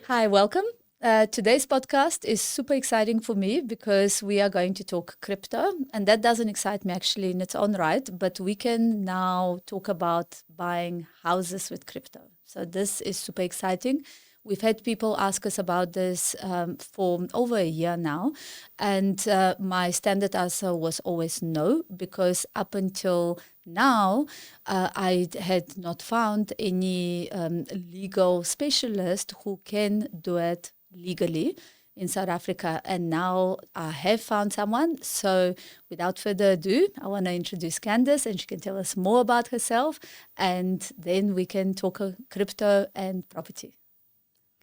Hi, welcome. Today's podcast is super exciting for me because we are going to talk crypto, and that doesn't excite me actually in its own right, but we can now talk about buying houses with crypto. So this is super exciting. We've had people ask us about this for over a year now, and my standard answer was always no, because up until now, I had not found any legal specialist who can do it legally in South Africa. And now I have found someone. So without further ado, I want to introduce Candice, and she can tell us more about herself. And then we can talk crypto and property.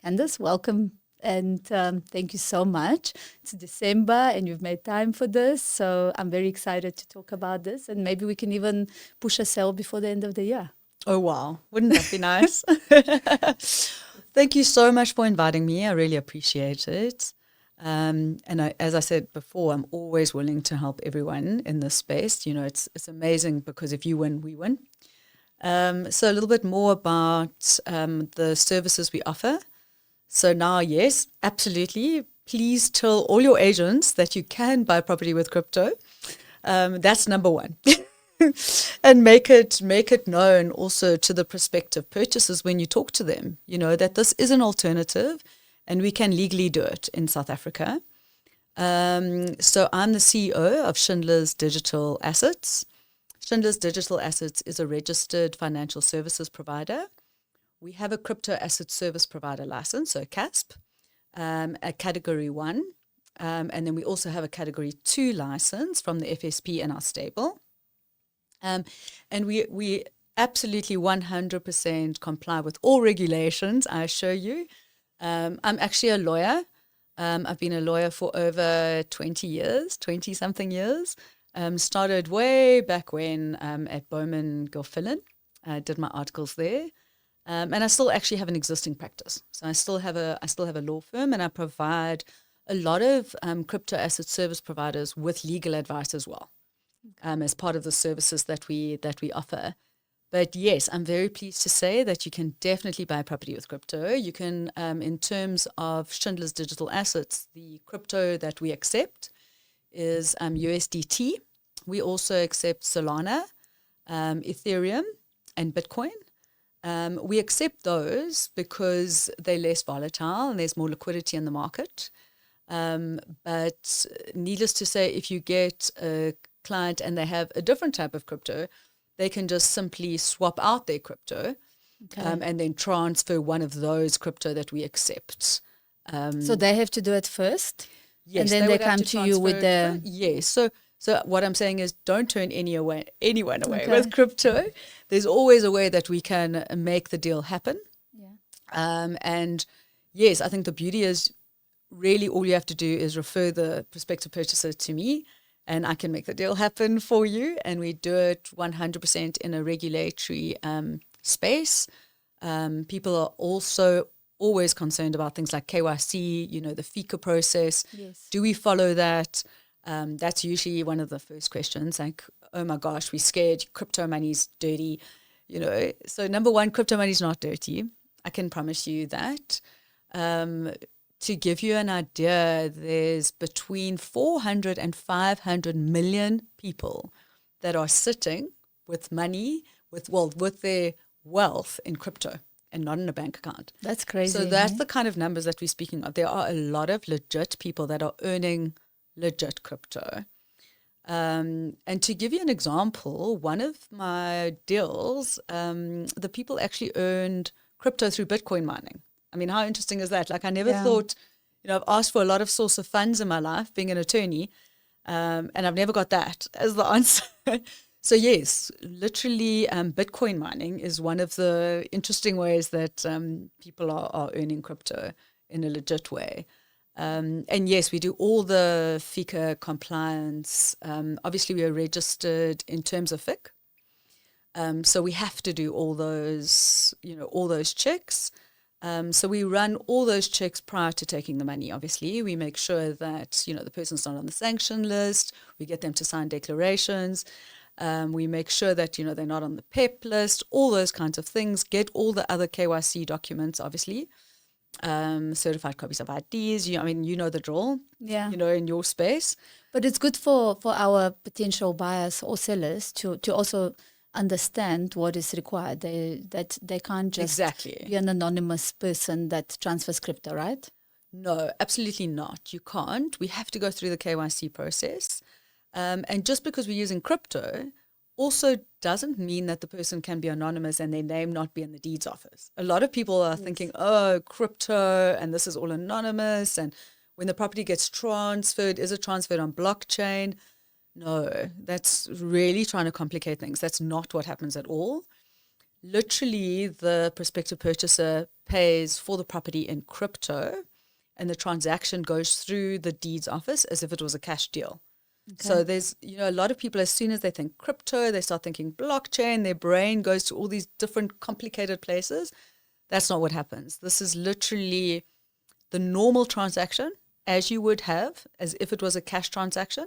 Candice, welcome. And thank you so much. It's December and you've made time for this. So I'm very excited to talk about this. And maybe we can even push a sale before the end of the year. Oh, wow. Wouldn't that be nice? Thank you so much for inviting me. I really appreciate it. As I said before, I'm always willing to help everyone in this space. You know, it's amazing because if you win, we win. So a little bit more about the services we offer. So now, yes, absolutely. Please tell all your agents that you can buy property with crypto. That's number one. And make it known also to the prospective purchasers when you talk to them, you know, that this is an alternative and we can legally do it in South Africa. So I'm the CEO of Schindler's Digital Assets. Schindler's Digital Assets is a registered financial services provider. We have a crypto asset service provider license, so CASP, a category 1. And then we also have a category 2 license from the FSP in our stable. And we absolutely 100% comply with all regulations, I assure you. I'm actually a lawyer. I've been a lawyer for over 20-something years. Started way back when at Bowman Gilfillan. I did my articles there. And I still actually have an existing practice. So I still have a law firm, and I provide a lot of crypto asset service providers with legal advice as well. As part of the services that we offer. But yes, I'm very pleased to say that you can definitely buy property with crypto. You can, in terms of Schindler's Digital Assets, the crypto that we accept is USDT. We also accept Solana, Ethereum, and Bitcoin. We accept those because they're less volatile and there's more liquidity in the market. But needless to say, if you get a client and they have a different type of crypto, they can just simply swap out their crypto and then transfer one of those crypto that we accept. So they have to do it first? Yes, and then they come to you with the... Yes, so what I'm saying is don't turn anyone away with crypto. There's always a way that we can make the deal happen. Yeah. And yes, I think the beauty is really all you have to do is refer the prospective purchaser to me, and I can make the deal happen for you. And we do it 100% in a regulatory space. People are also always concerned about things like KYC, you know, the FICA process. Yes. Do we follow that? That's usually one of the first questions, like, oh my gosh, we're scared, crypto money's dirty, you know. So number one, crypto money's not dirty. I can promise you that. To give you an idea, there's between 400 and 500 million people that are sitting with money, with their wealth in crypto and not in a bank account. That's crazy. So that's the kind of numbers that we're speaking of. There are a lot of legit people that are earning legit crypto. And to give you an example, one of my deals, the people actually earned crypto through Bitcoin mining. I mean, how interesting is that? Like, I never thought, you know, I've asked for a lot of source of funds in my life, being an attorney, and I've never got that as the answer. So yes, literally, Bitcoin mining is one of the interesting ways that people are earning crypto in a legit way. And yes, we do all the FICA compliance. Obviously, we are registered in terms of FIC. So we have to do all those checks. So we run all those checks prior to taking the money, obviously. We make sure that, you know, the person's not on the sanction list. We get them to sign declarations. We make sure that, you know, they're not on the PEP list, all those kinds of things. Get all the other KYC documents, obviously. certified copies of IDs. You know the drill. Yeah. In your space. But it's good for our potential buyers or sellers to also understand what is required. That they can't just Exactly. be an anonymous person that transfers crypto, right? No, absolutely not. You can't. We have to go through the KYC process. And just because we're using crypto also doesn't mean that the person can be anonymous and their name not be in the deeds office. A lot of people are thinking, oh, crypto, and this is all anonymous. And when the property gets transferred, is it transferred on blockchain? No, that's really trying to complicate things. That's not what happens at all. Literally, the prospective purchaser pays for the property in crypto, and the transaction goes through the deeds office as if it was a cash deal. Okay. So there's, a lot of people, as soon as they think crypto, they start thinking blockchain, their brain goes to all these different complicated places. That's not what happens. This is literally the normal transaction as you would have, as if it was a cash transaction.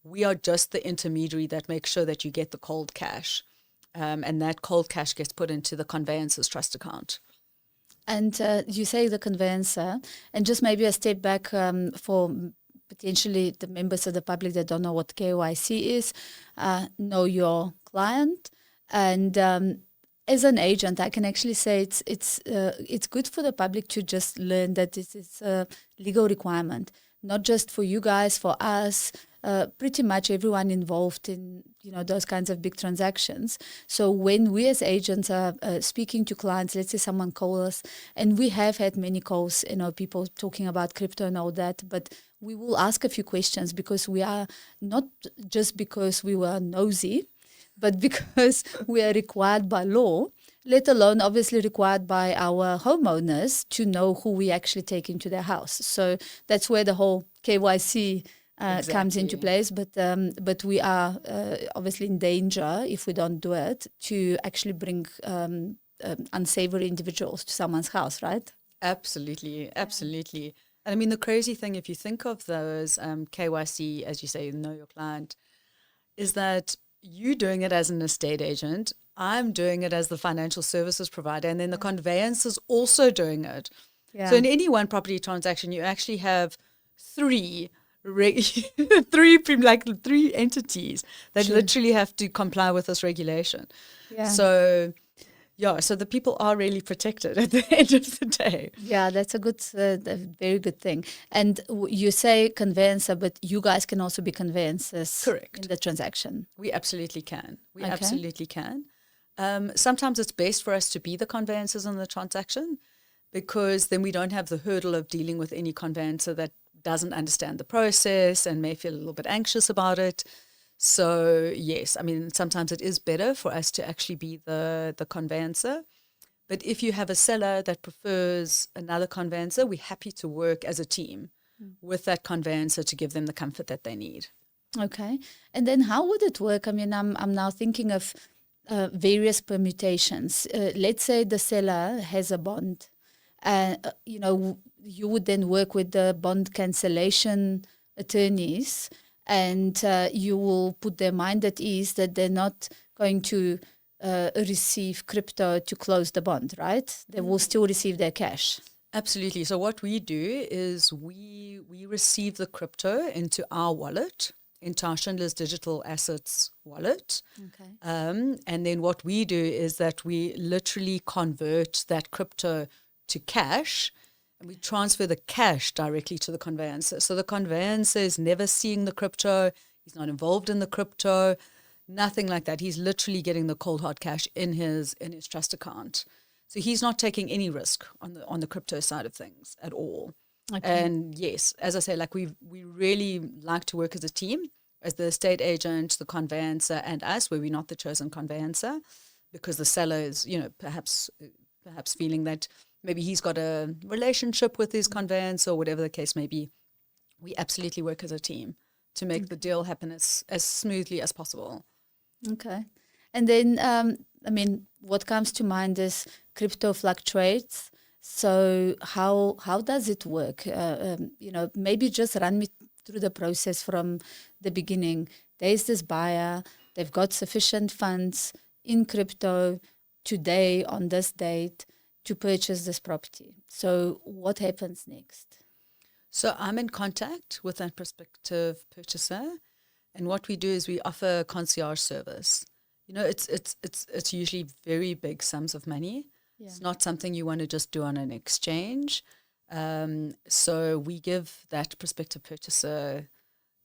We are just the intermediary that makes sure that you get the cold cash. And that cold cash gets put into the conveyancer's trust account. And you say the conveyancer, and just maybe a step back for potentially the members of the public that don't know what KYC is, know your client. And as an agent, I can actually say it's good for the public to just learn that this is a legal requirement, not just for you guys, for us, pretty much everyone involved in those kinds of big transactions. So when we as agents are speaking to clients, let's say someone calls us, and we have had many calls, people talking about crypto and all that, but we will ask a few questions because we are not just because we were nosy, but because we are required by law, let alone obviously required by our homeowners to know who we actually take into their house. So that's where the whole KYC comes into place, but we are obviously in danger if we don't do it to actually bring unsavory individuals to someone's house, right? Absolutely. And I mean, the crazy thing, if you think of those KYC, as you say, know your client, is that you doing it as an estate agent, I'm doing it as the financial services provider, and then the conveyancer's also doing it. Yeah. So in any one property transaction, you actually have three entities that literally have to comply with this regulation. Yeah. So the people are really protected at the end of the day. Yeah, that's a very good thing. And you say conveyancer, but you guys can also be conveyancers. Correct. In the transaction. We absolutely can. Sometimes it's best for us to be the conveyancers on the transaction, because then we don't have the hurdle of dealing with any conveyancer that doesn't understand the process and may feel a little bit anxious about it. So yes, I mean, sometimes it is better for us to actually be the conveyancer. But if you have a seller that prefers another conveyancer, we're happy to work as a team with that conveyancer to give them the comfort that they need. Okay. And then how would it work? I mean, I'm now thinking of various permutations. Let's say the seller has a bond. You would then work with the bond cancellation attorneys, and you will put their mind at ease that they're not going to receive crypto to close the bond, right? They will still receive their cash. Absolutely. So what we do is we receive the crypto into our wallet, into our Schindler's digital assets wallet. Okay. And then what we do is that we literally convert that crypto to cash, and we transfer the cash directly to the conveyancer. So the conveyancer is never seeing the crypto. He's not involved in the crypto, nothing like that. He's literally getting the cold hard cash in his trust account. So he's not taking any risk on the crypto side of things at all. Okay. And yes, as I say, like we really like to work as a team, as the estate agent, the conveyancer, and us, where we're not the chosen conveyancer, because the seller is, perhaps feeling that maybe he's got a relationship with his conveyancer or whatever the case may be. We absolutely work as a team to make the deal happen as smoothly as possible. Okay. And then, what comes to mind is crypto fluctuates. So how does it work? Maybe just run me through the process from the beginning. There's this buyer, they've got sufficient funds in crypto today on this date. to purchase this property. So what happens next? So I'm in contact with that prospective purchaser, and what we do is we offer a concierge service. You know, it's usually very big sums of money. Yeah. It's not something you want to just do on an exchange. So we give that prospective purchaser,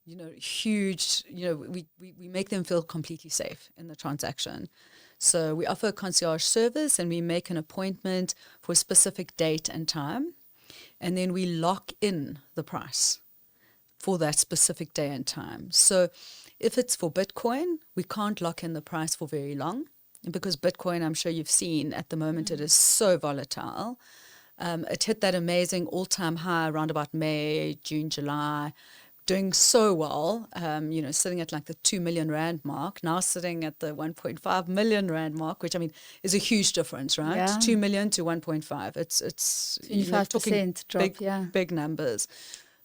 you know, huge, you know, we make them feel completely safe in the transaction. So we offer a concierge service and we make an appointment for a specific date and time. And then we lock in the price for that specific day and time. So if it's for Bitcoin, we can't lock in the price for very long because Bitcoin, I'm sure you've seen at the moment, it is so volatile. It hit that amazing all-time high around about May, June, July, doing so well, you know, sitting at like the 2 million rand mark, now sitting at the 1.5 million rand mark, which I mean is a huge difference, right? Yeah. 2 million to 1.5. It's 25% drop, big numbers.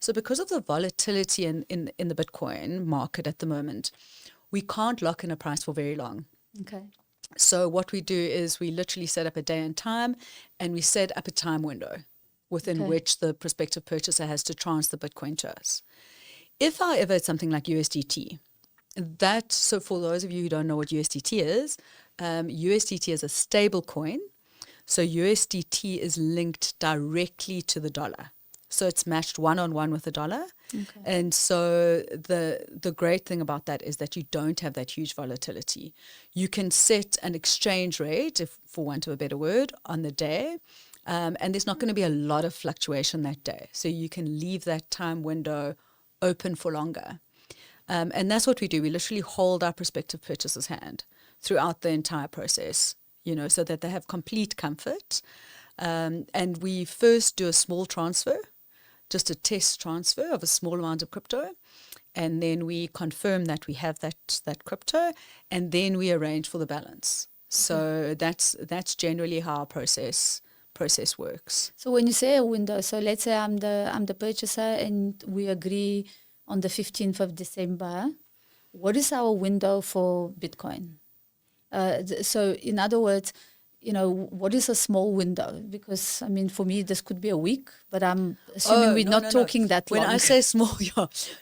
So because of the volatility in the Bitcoin market at the moment, we can't lock in a price for very long. Okay. So what we do is we literally set up a day and time, and we set up a time window within which the prospective purchaser has to transfer the Bitcoin to us. If, however, it's something like USDT, so for those of you who don't know what USDT is, USDT is a stable coin. So USDT is linked directly to the dollar. So it's matched one-on-one with the dollar. Okay. And so the great thing about that is that you don't have that huge volatility. You can set an exchange rate, if for want of a better word, on the day. And there's not going to be a lot of fluctuation that day. So you can leave that time window open for longer. And that's what we do. We literally hold our prospective purchaser's hand throughout the entire process, you know, so that they have complete comfort. And we first do a small transfer, just a test transfer of a small amount of crypto. And then we confirm that we have that crypto, and then we arrange for the balance. So that's generally how our process works. So when you say a window, so let's say I'm the purchaser and we agree on the 15th of December. What is our window for Bitcoin? So in other words, you know, what is a small window? Because I mean, for me, this could be a week, but I'm assuming we're not talking that long. When I say small,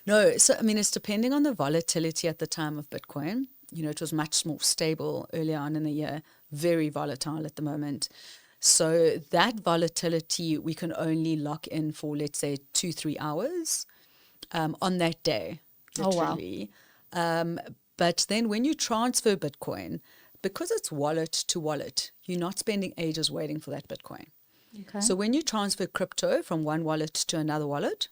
no. So I mean, it's depending on the volatility at the time of Bitcoin. You know, it was much more stable earlier on in the year, very volatile at the moment. So that volatility we can only lock in for, let's say, 2-3 hours on that day, literally. Oh, wow. But then when you transfer Bitcoin, because it's wallet to wallet, you're not spending ages waiting for that Bitcoin. Okay. So when you transfer crypto from one wallet to another wallet,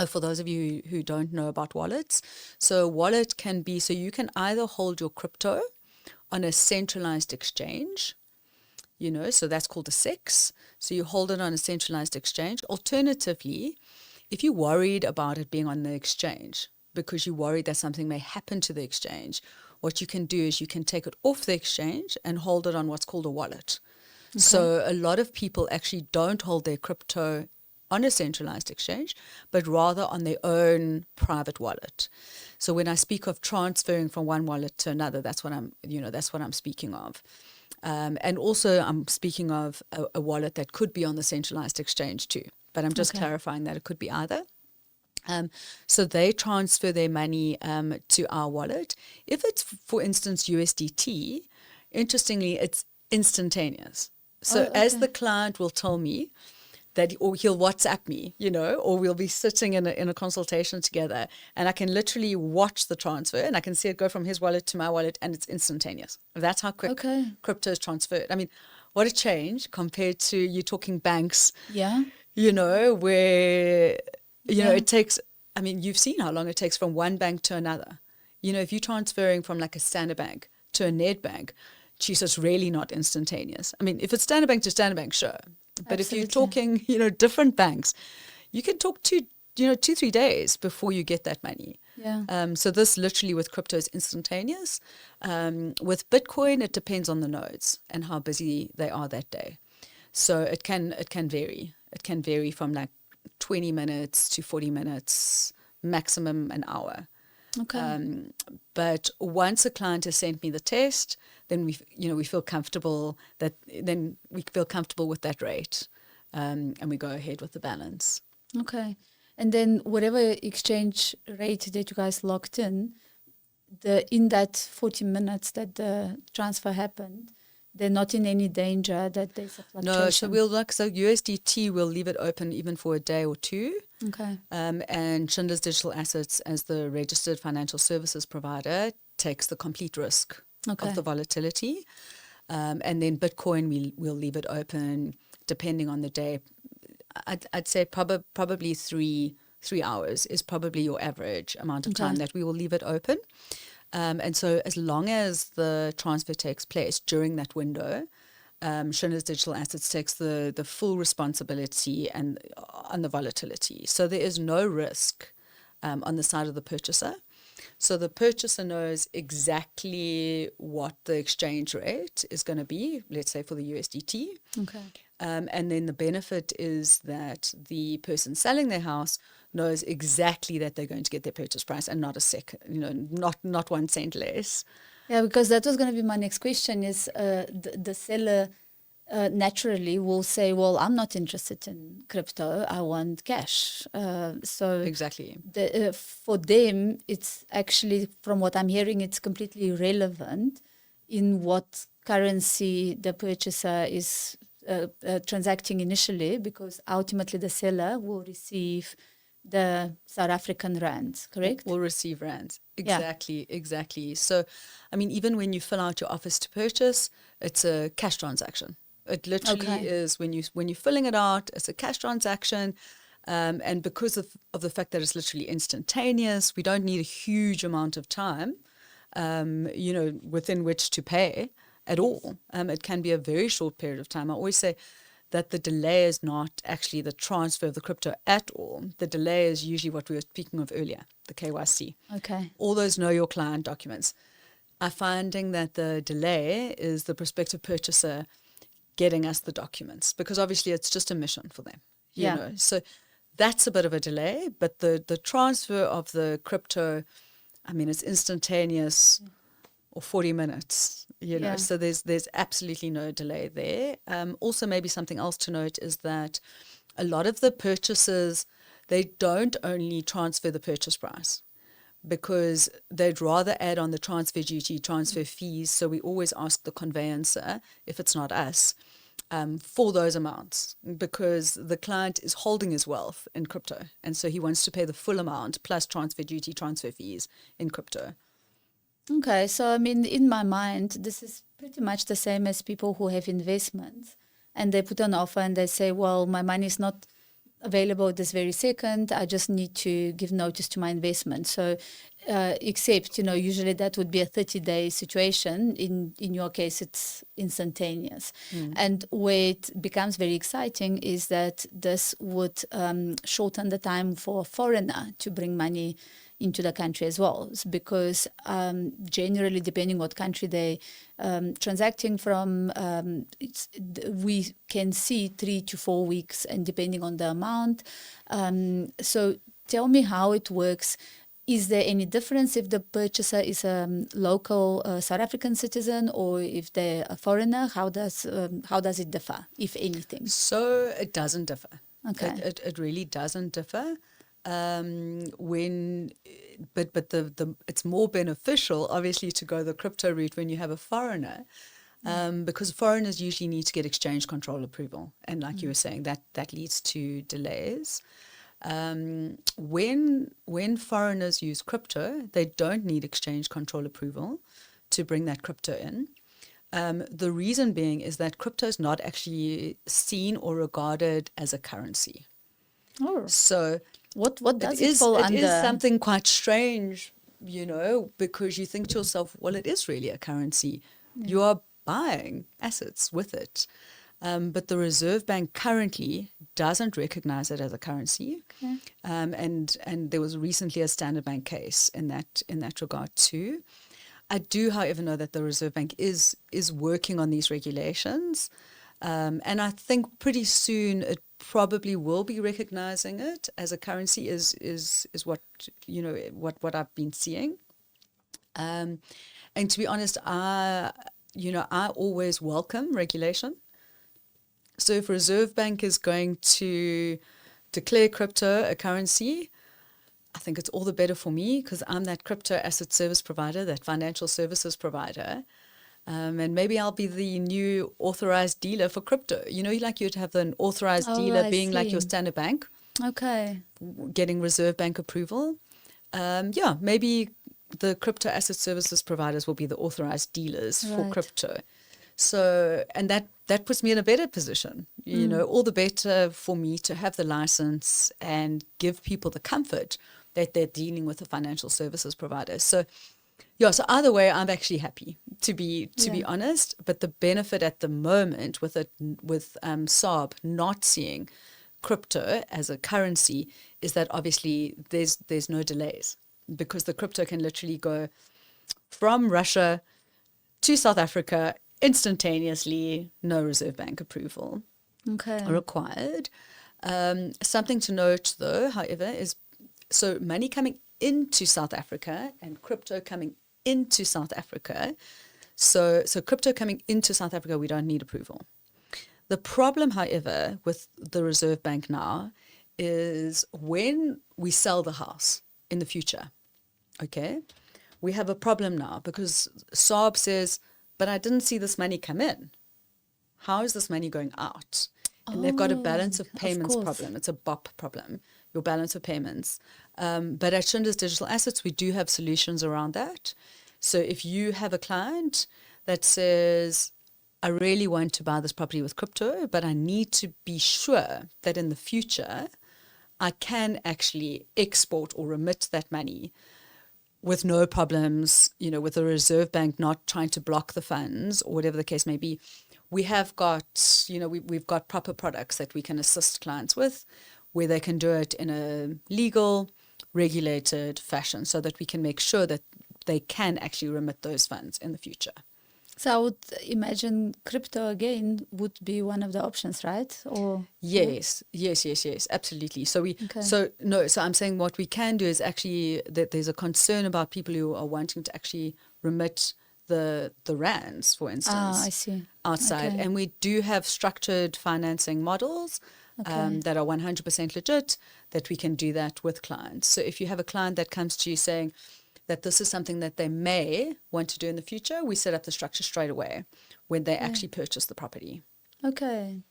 for those of you who don't know about wallets, so a wallet can be, so you can either hold your crypto on a centralized exchange, you know, so that's called a SEX. So you hold it on a centralized exchange. Alternatively, if you're worried about it being on the exchange because you're worried that something may happen to the exchange, what you can do is you can take it off the exchange and hold it on what's called a wallet. Okay. So a lot of people actually don't hold their crypto on a centralized exchange, but rather on their own private wallet. So when I speak of transferring from one wallet to another, that's what I'm speaking of. And also I'm speaking of a wallet that could be on the centralized exchange too, but I'm just clarifying that it could be either. So they transfer their money to our wallet. If it's, for instance, USDT, interestingly, it's instantaneous. So as the client will tell me that, or he'll WhatsApp me, you know, or we'll be sitting in a consultation together, and I can literally watch the transfer, and I can see it go from his wallet to my wallet, and it's instantaneous. That's how quick crypto is transferred. I mean, what a change compared to you talking banks, you know, where, you know, it takes, I mean, you've seen how long it takes from one bank to another. You know, if you're transferring from like a Standard Bank to a Ned Bank, geez, it's really not instantaneous. I mean, if it's Standard Bank to Standard Bank, sure. But if you're talking, you know, different banks, you can talk to, 2-3 days before you get that money. Yeah. So this literally with crypto is instantaneous. With Bitcoin, it depends on the nodes and how busy they are that day. So it can vary. It can vary from like 20 minutes to 40 minutes, maximum an hour. Okay. But once a client has sent me the test, then we feel comfortable with that rate, and we go ahead with the balance. Okay. And then whatever exchange rate that you guys locked in that 40 minutes that the transfer happened, they're not in any danger that there's a fluctuation? No, so USDT, we'll leave it open even for a day or two. Okay. And Schindler's Digital Assets, as the registered financial services provider, takes the complete risk of the volatility. And then Bitcoin, we'll leave it open depending on the day. I'd say probably 3 hours is probably your average amount of time that we will leave it open. And so as long as the transfer takes place during that window, Schindler's Digital Assets takes the full responsibility and on the volatility. So there is no risk on the side of the purchaser. So the purchaser knows exactly what the exchange rate is going to be, let's say for the USDT. Okay. And then the benefit is that the person selling their house knows exactly that they're going to get their purchase price and not a second, not 1 cent less. Yeah, because that was going to be my next question is the seller naturally will say, well, I'm not interested in crypto. I want cash. So exactly. For them, it's actually, from what I'm hearing, it's completely irrelevant in what currency the purchaser is transacting initially, because ultimately the seller will receive the South African rands, correct? Will receive rands. Exactly. So, I mean, even when you fill out your offers to purchase, it's a cash transaction. It literally is when you're filling it out, it's a cash transaction. And because of the fact that it's literally instantaneous, we don't need a huge amount of time, within which to pay at all. It can be a very short period of time. I always say that the delay is not actually the transfer of the crypto at all. The delay is usually what we were speaking of earlier, the KYC. Okay. All those know your client documents. I'm finding that the delay is the prospective purchaser getting us the documents, because obviously it's just a mission for them. You know. So that's a bit of a delay, but the transfer of the crypto, I mean, it's instantaneous. Or 40 minutes, so there's absolutely no delay there. Also, maybe something else to note is that a lot of the purchasers, they don't only transfer the purchase price, because they'd rather add on the transfer duty, transfer fees. So we always ask the conveyancer, if it's not us, for those amounts, because the client is holding his wealth in crypto. And so he wants to pay the full amount plus transfer duty, transfer fees in crypto. Okay, so I mean, in my mind, this is pretty much the same as people who have investments and they put an offer and they say, well, my money is not available this very second. I just need to give notice to my investment. So, except, usually that would be a 30-day situation. In your case, it's instantaneous. And where it becomes very exciting is that this would shorten the time for a foreigner to bring money into the country as well, because generally, depending what country they transacting from, we can see 3 to 4 weeks, and depending on the amount. So tell me how it works. Is there any difference if the purchaser is a local South African citizen or if they're a foreigner? How does it differ, if anything? So it doesn't differ. Okay. It really doesn't differ. But it's more beneficial, obviously, to go the crypto route when you have a foreigner, because foreigners usually need to get exchange control approval, and like you were saying, that leads to delays. When foreigners use crypto, they don't need exchange control approval to bring that crypto in. The reason being is that crypto is not actually seen or regarded as a currency. Oh. So what does it fall under? It is something quite strange, because you think to yourself, well, it is really a currency. You are buying assets with it. But the Reserve Bank currently doesn't recognize it as a currency. Okay. And there was recently a Standard Bank case in that regard too. I do, however, know that the Reserve Bank is working on these regulations. And I think pretty soon probably will be recognizing it as a currency is what, what I've been seeing. And to be honest, I always welcome regulation. So if Reserve Bank is going to declare crypto a currency, I think it's all the better for me, because I'm that crypto asset service provider, that financial services provider. And maybe I'll be the new authorized dealer for crypto. Like you'd have an authorized dealer I being like see. your Standard Bank, Okay. getting Reserve Bank approval. Maybe the crypto asset services providers will be the authorized dealers for Right. crypto. So, and that puts me in a better position, all the better for me to have the license and give people the comfort that they're dealing with a financial services provider. So, so either way, I'm actually happy to be honest. But the benefit at the moment with SARB not seeing crypto as a currency is that obviously there's no delays, because the crypto can literally go from Russia to South Africa instantaneously, no Reserve Bank approval required. Something to note, though, however, is so money coming into South Africa and crypto coming into South Africa. So crypto coming into South Africa, we don't need approval. The problem, however, with the Reserve Bank now is when we sell the house in the future, okay, we have a problem now, because SARB says, but I didn't see this money come in. How is this money going out? And they've got a balance of payments problem. It's a BOP problem, your balance of payments. But at Schindler's Digital Assets, we do have solutions around that. So if you have a client that says, I really want to buy this property with crypto, but I need to be sure that in the future I can actually export or remit that money with no problems, with the Reserve Bank not trying to block the funds or whatever the case may be. We have got, we've got proper products that we can assist clients with, where they can do it in a legal, regulated fashion, so that we can make sure that they can actually remit those funds in the future. So I would imagine crypto again would be one of the options, right? Or yes, absolutely. So I'm saying what we can do is actually that there's a concern about people who are wanting to actually remit the rands, for instance, I see. outside. Okay. And we do have structured financing models that are 100% legit, that we can do that with clients. So if you have a client that comes to you saying that this is something that they may want to do in the future, we set up the structure straight away when they actually purchase the property. Okay.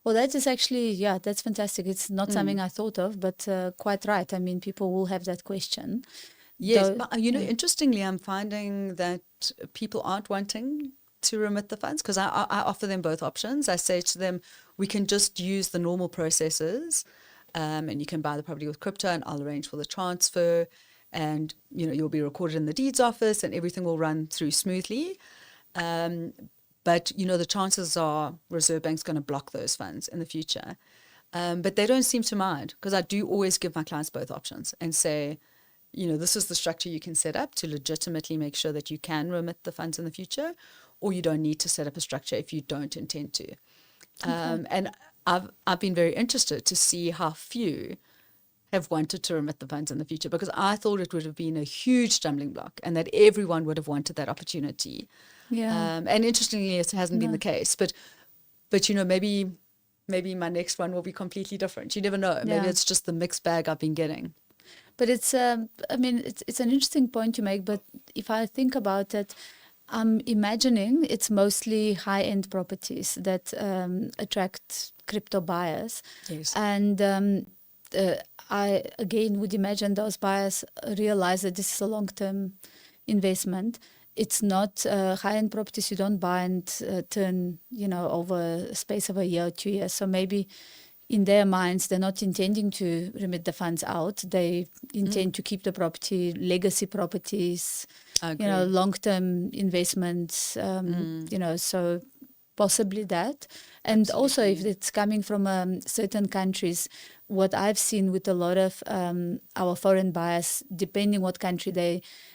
Well, that is actually, that's fantastic. It's not something I thought of, but quite right. I mean, people will have that question. Yes, but interestingly, I'm finding that people aren't wanting to remit the funds, because I offer them both options. I say to them, we can just use the normal processes, and you can buy the property with crypto, and I'll arrange for the transfer, and you'll be recorded in the deeds office, and everything will run through smoothly. But the chances are Reserve Bank's going to block those funds in the future. But they don't seem to mind, because I do always give my clients both options and say, this is the structure you can set up to legitimately make sure that you can remit the funds in the future, or you don't need to set up a structure if you don't intend to. And I've been very interested to see how few have wanted to remit the funds in the future, because I thought it would have been a huge stumbling block and that everyone would have wanted that opportunity. Yeah. And interestingly, it hasn't been the case. But maybe my next one will be completely different. You never know. Maybe it's just the mixed bag I've been getting. But it's an interesting point you make. But if I think about it, I'm imagining it's mostly high-end properties that attract crypto buyers. Yes. And I, again, would imagine those buyers realize that this is a long-term investment. It's not high-end properties you don't buy and turn, over a space of a year or 2 years. So maybe in their minds, they're not intending to remit the funds out. They intend to keep the property, legacy properties, long-term investments, so possibly that. And Absolutely. also if it's coming from certain countries what I've seen with a lot of our foreign buyers, depending what country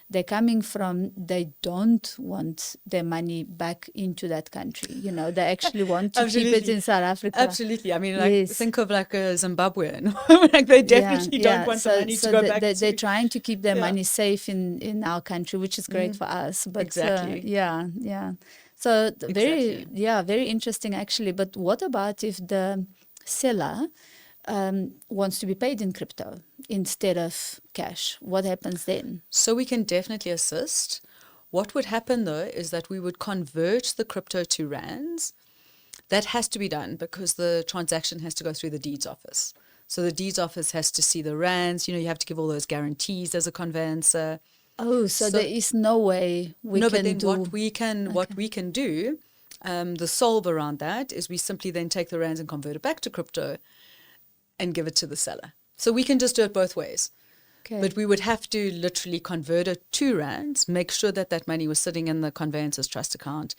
they're coming from, they don't want their money back into that country. You know, they actually want to keep it in South Africa. Absolutely. I mean, like, Yes. think of like a Zimbabwean. Like they definitely don't want the money to go back to. They're trying to keep their money safe in our country, which is great for us. But Exactly. yeah. So very interesting actually. But what about if the seller wants to be paid in crypto instead of cash? What happens then? So we can definitely assist. What would happen though is that we would convert the crypto to rands. That has to be done because the transaction has to go through the deeds office. So the deeds office has to see the rands. You know, you have to give all those guarantees as a conveyancer. Oh, so there is no way we can but then do. What we can do, the solve around that is we simply then take the rands and convert it back to crypto and give it to the seller. So we can just do it both ways. Okay. But we would have to literally convert it to rands, make sure that that money was sitting in the conveyancer's trust account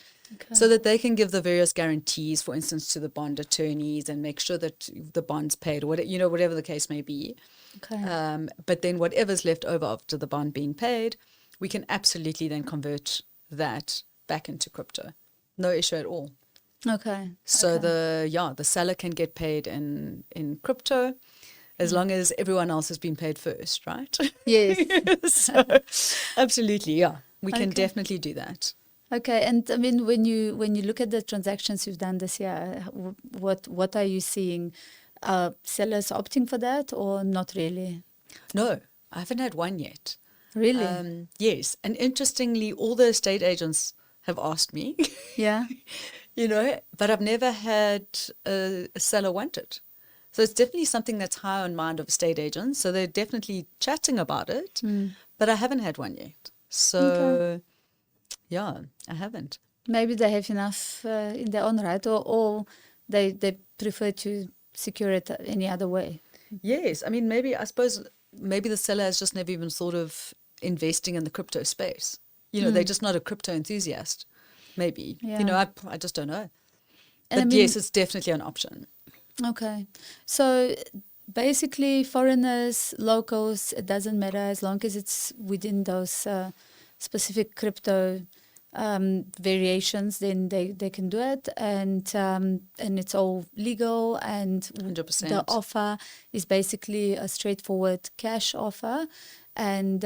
so that they can give the various guarantees, for instance, to the bond attorneys and make sure that the bond's paid or whatever, whatever the case may be. Okay. But then whatever's left over after the bond being paid, we can absolutely then convert that back into crypto. No issue at all. Okay. So the seller can get paid in crypto as long as everyone else has been paid first, right? Yes. So absolutely, yeah. We can definitely do that. Okay, and I mean, when you look at the transactions you've done this year, what are you seeing? Sellers opting for that or not really? No, I haven't had one yet. Really? Yes, and interestingly, all the estate agents have asked me. Yeah. But I've never had a seller want it. So it's definitely something that's high on mind of estate agents. So they're definitely chatting about it, but I haven't had one yet. So, yeah, I haven't. Maybe they have enough in their own right, or they prefer to secure it any other way. Yes, I mean, I suppose the seller has just never even thought of investing in the crypto space. They're just not a crypto enthusiast, maybe. Yeah. I just don't know. And But I mean, yes, it's definitely an option. Okay. So basically foreigners, locals, it doesn't matter as long as it's within those specific crypto variations, then they can do it, and it's all legal, and 100%. the offer is basically a straightforward cash offer, and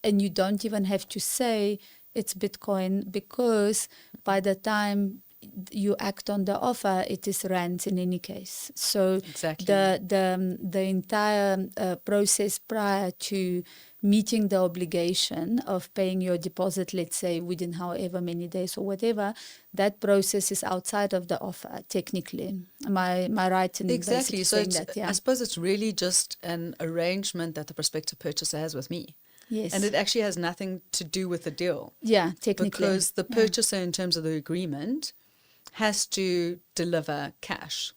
you don't even have to say it's Bitcoin, because by the time you act on the offer, it is rands in any case. So exactly. the entire process prior to meeting the obligation of paying your deposit, let's say within however many days or whatever, that process is outside of the offer, technically. Am I right in exactly. So saying that? Yeah. I suppose it's really just an arrangement that the prospective purchaser has with me. Yes. And it actually has nothing to do with the deal. Yeah, technically. Because the purchaser, in terms of the agreement, has to deliver cash.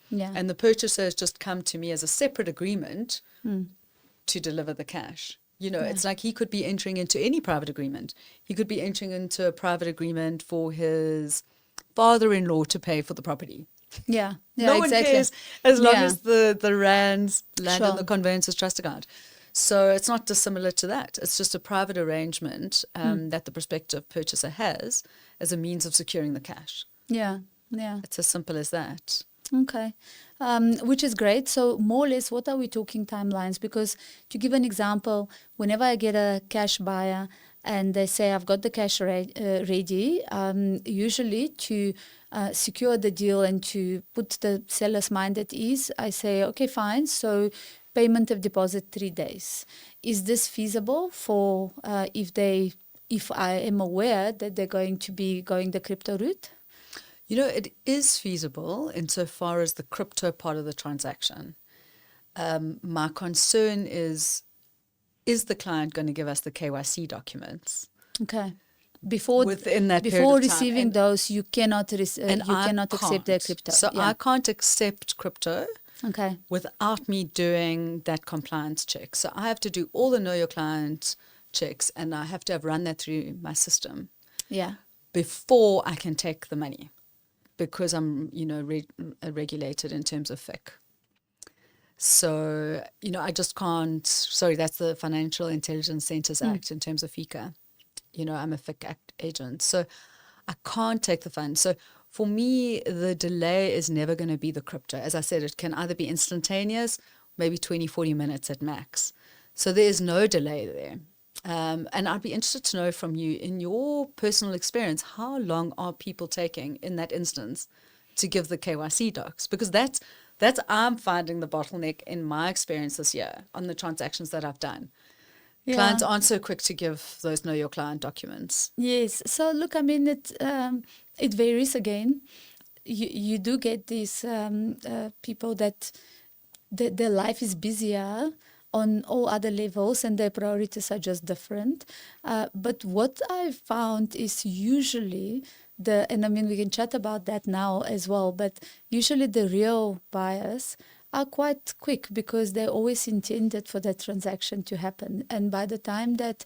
Yeah. And the purchaser has just come to me as a separate agreement to deliver the cash. It's like he could be entering into any private agreement. He could be entering into a private agreement for his father-in-law to pay for the property. Yeah. No one cares as long as the rands land Sure. on the conveyancer's trust account. So it's not dissimilar to that. It's just a private arrangement that the prospective purchaser has as a means of securing the cash. Yeah. It's as simple as that. Okay, which is great. So more or less, what are we talking timelines? Because to give an example, whenever I get a cash buyer and they say, I've got the cash ready, usually to secure the deal and to put the seller's mind at ease, I say, okay, fine. So payment of deposit 3 days. Is this feasible for if I am aware that they're going to be going the crypto route? It is feasible insofar as the crypto part of the transaction. My concern is the client going to give us the KYC documents? Okay. Within that before period of time. receiving those, you cannot accept their crypto. So I can't accept crypto without me doing that compliance check. So I have to do all the know your client checks, and I have to have run that through my system. Yeah. Before I can take the money, because I'm regulated in terms of FIC. So, I just can't, sorry, that's the Financial Intelligence Centres Act in terms of FICA. I'm a FIC Act agent. So I can't take the funds. So for me, the delay is never going to be the crypto. As I said, it can either be instantaneous, maybe 20, 40 minutes at max. So there's no delay there. And I'd be interested to know from you, in your personal experience, how long are people taking in that instance to give the KYC docs? Because that's I'm finding the bottleneck in my experience this year on the transactions that I've done. Yeah. Clients aren't so quick to give those Know Your Client documents. Yes. So look, I mean, it varies again. You do get these people that their life is busier on all other levels and their priorities are just different. But what I found is usually and I mean, we can chat about that now as well, but usually the real buyers are quite quick because they're always intended for that transaction to happen. And by the time that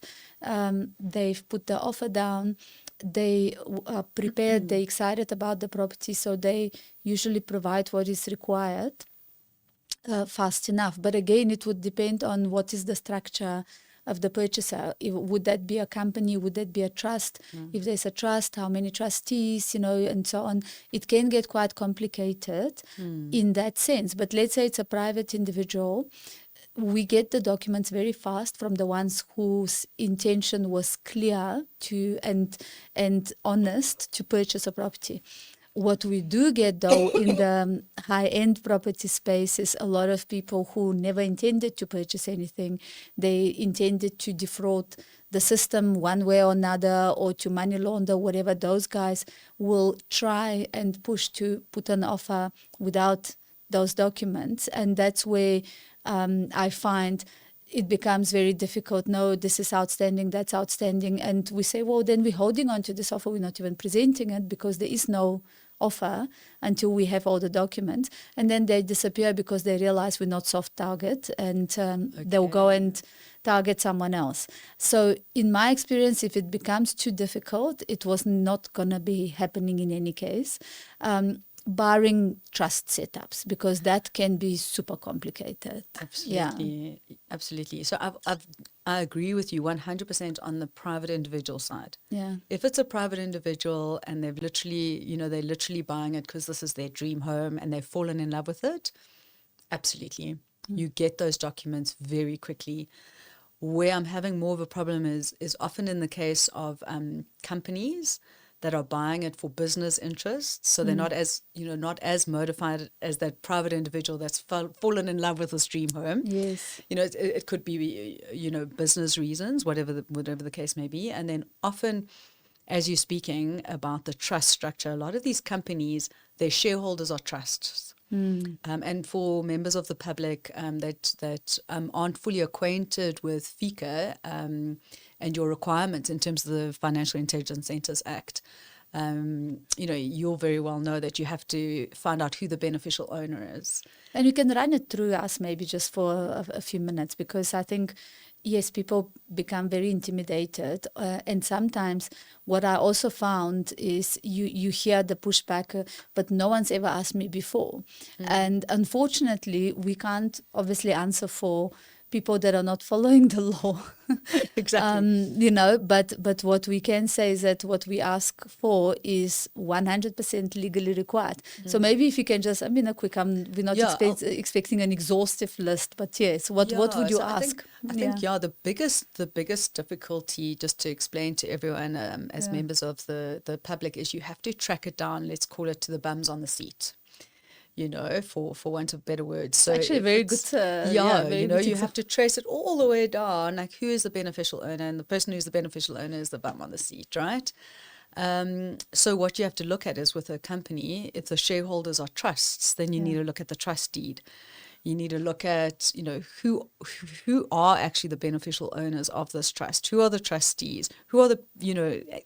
they've put the offer down, they are prepared, they're excited about the property, so they usually provide what is required fast enough. But again, it would depend on what is the structure of the purchaser. Would that be a company? Would that be a trust? If there's a trust, how many trustees, and so on. It can get quite complicated in that sense. But let's say it's a private individual. We get the documents very fast from the ones whose intention was clear and honest to purchase a property. What we do get, though, in the high-end property space is a lot of people who never intended to purchase anything. They intended to defraud the system one way or another or to money launder, whatever. Those guys will try and push to put an offer without those documents. And that's where I find it becomes very difficult. No, this is outstanding, that's outstanding. And we say, well, then we're holding on to this offer. We're not even presenting it because there is no offer until we have all the documents. And then they disappear because they realize we're not soft target and they'll go and target someone else. So in my experience, if it becomes too difficult, it was not going to be happening in any case. Barring trust setups, because that can be super complicated. Absolutely, yeah. Absolutely. So I agree with you 100% on the private individual side. Yeah. If it's a private individual and they're literally buying it because this is their dream home and they've fallen in love with it, absolutely. You get those documents very quickly. Where I'm having more of a problem is often in the case of companies that are buying it for business interests. So they're not as motivated as that private individual that's fallen in love with this dream home. Yes. It could be, business reasons, whatever the case may be. And then often, as you're speaking about the trust structure, a lot of these companies, their shareholders are trusts. And for members of the public that aren't fully acquainted with FICA and your requirements in terms of the Financial Intelligence Centres Act, you'll very well know that you have to find out who the beneficial owner is. And you can run it through us maybe just for a few minutes, because I think, yes, people become very intimidated. And sometimes what I also found is you hear the pushback, but no one's ever asked me before. And unfortunately, we can't obviously answer for people that are not following the law. Exactly. But what we can say is that what we ask for is 100% legally required. So maybe if you can just, we're not expecting an exhaustive list, but yes, what would you ask? I think the biggest difficulty, just to explain to everyone as members of the public, is you have to track it down, let's call it, to the bums on the seat. For want of better words. So actually very good. You have to trace it all the way down, like who is the beneficial owner, and the person who's the beneficial owner is the bum on the seat, right? So what you have to look at is, with a company, if the shareholders are trusts, then you need to look at the trust deed. You need to look at, who are actually the beneficial owners of this trust? Who are the trustees? Who are the,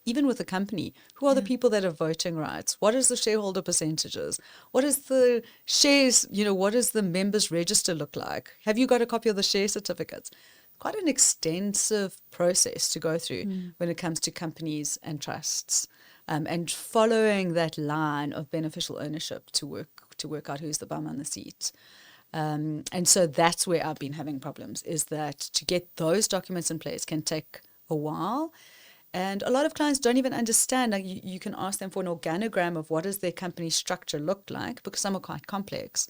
even with the company, who are the people that have voting rights? What is the shareholder percentages? What is the shares, what does the members register look like? Have you got a copy of the share certificates? Quite an extensive process to go through when it comes to companies and trusts, and following that line of beneficial ownership to work out who's the bum on the seat. And so that's where I've been having problems, is that to get those documents in place can take a while. And a lot of clients don't even understand. Like you can ask them for an organogram of what does their company structure look like, because some are quite complex.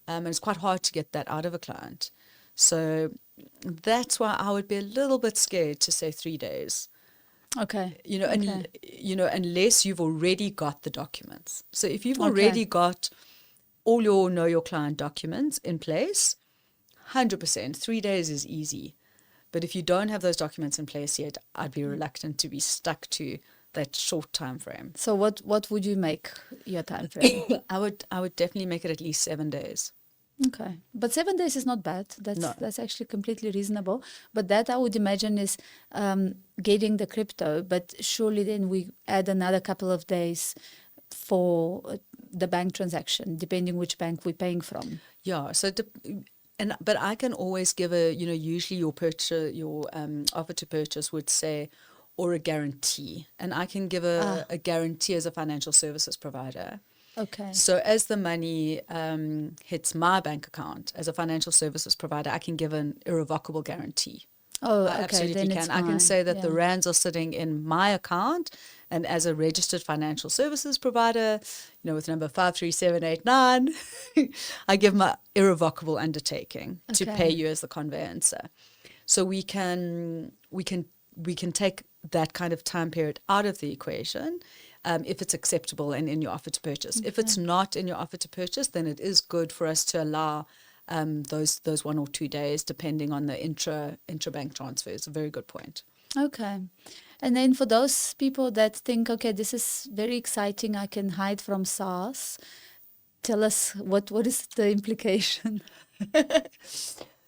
And it's quite hard to get that out of a client. So that's why I would be a little bit scared to say 3 days. Okay. And unless you've already got the documents. So if you've Okay. already got all your know your client documents in place, 100%, 3 days is easy. But if you don't have those documents in place yet, I'd be reluctant to be stuck to that short time frame. So what would you make your time frame? I would definitely make it at least 7 days. Okay, but 7 days is not bad. No. That's actually completely reasonable. But that I would imagine is getting the crypto. But surely then we add another couple of days for the bank transaction, depending which bank we're paying from. Yeah. So but I can always give usually your offer to purchase would say, or a guarantee, and I can give a guarantee as a financial services provider. Okay. So as the money hits my bank account as a financial services provider, I can give an irrevocable guarantee. Oh, I okay. absolutely Then can. it's I can fine. say that Yeah. the rands are sitting in my account, and as a registered financial services provider, with number 53789, I give my irrevocable undertaking to Okay. pay you as the conveyancer. So we can take that kind of time period out of the equation. If it's acceptable and in your offer to purchase. If it's not in your offer to purchase, then it is good for us to allow those 1 or 2 days, depending on the intra-bank transfers. A very good point. Okay. And then for those people that think, okay, this is very exciting, I can hide from SARS, tell us what is the implication?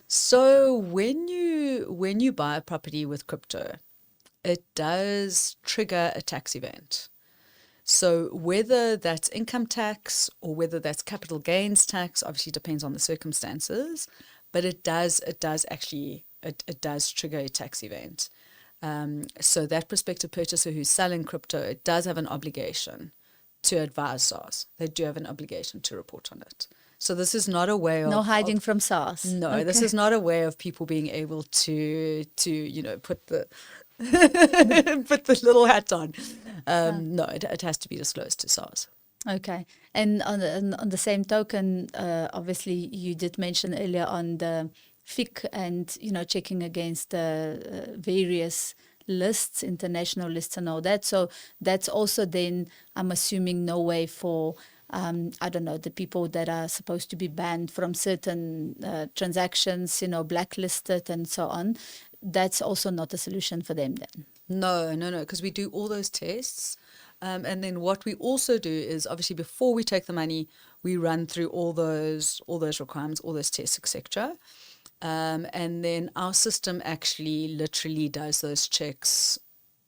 So when you buy a property with crypto, it does trigger a tax event. So whether that's income tax or whether that's capital gains tax, obviously depends on the circumstances, but it does trigger a tax event. So that prospective purchaser who's selling crypto, it does have an obligation to advise SARS. They do have an obligation to report on it. So this is not a way of No hiding from SARS. No, Okay. this is not a way of people being able to put the put the little hat on. No, it has to be disclosed to SARS. Okay. And on the same token, obviously you did mention earlier on the FIC and, checking against the various lists, international lists and all that. So that's also then, I'm assuming, no way for, I don't know, the people that are supposed to be banned from certain transactions, blacklisted and so on. That's also not a solution for them then. No, because we do all those tests. And then what we also do is, obviously, before we take the money, we run through all those requirements, all those tests, etc. And then our system actually literally does those checks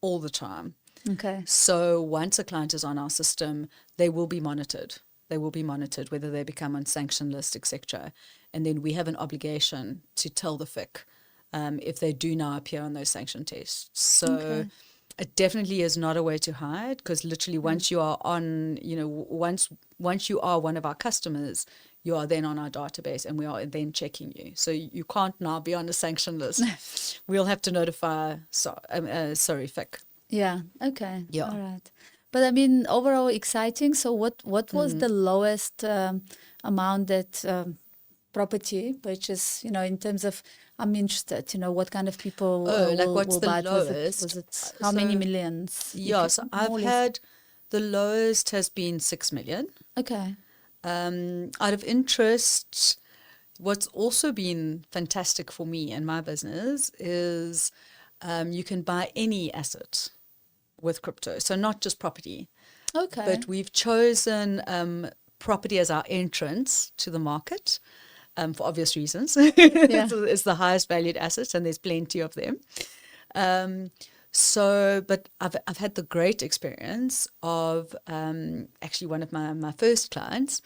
all the time. Okay. So once a client is on our system, they will be monitored. They will be monitored, whether they become on sanction list, etc. And then we have an obligation to tell the FIC if they do now appear on those sanction tests. So it definitely is not a way to hide, because literally once you are on, once you are one of our customers, you are then on our database and we are then checking you. So you can't now be on the sanction list. We'll have to notify, FIC. Yeah. Okay. Yeah. All right. But I mean, overall exciting. So what was the lowest amount that property purchase, in terms of, I'm interested, what kind of people what's will the buy it? lowest? Was it how many millions? Yeah, so I've had, the lowest has been 6 million. Okay. Out of interest, what's also been fantastic for me and my business is you can buy any asset with crypto. So not just property. Okay. But we've chosen property as our entrance to the market for obvious reasons. It's the highest valued asset and there's plenty of them. But I've had the great experience of actually one of my first clients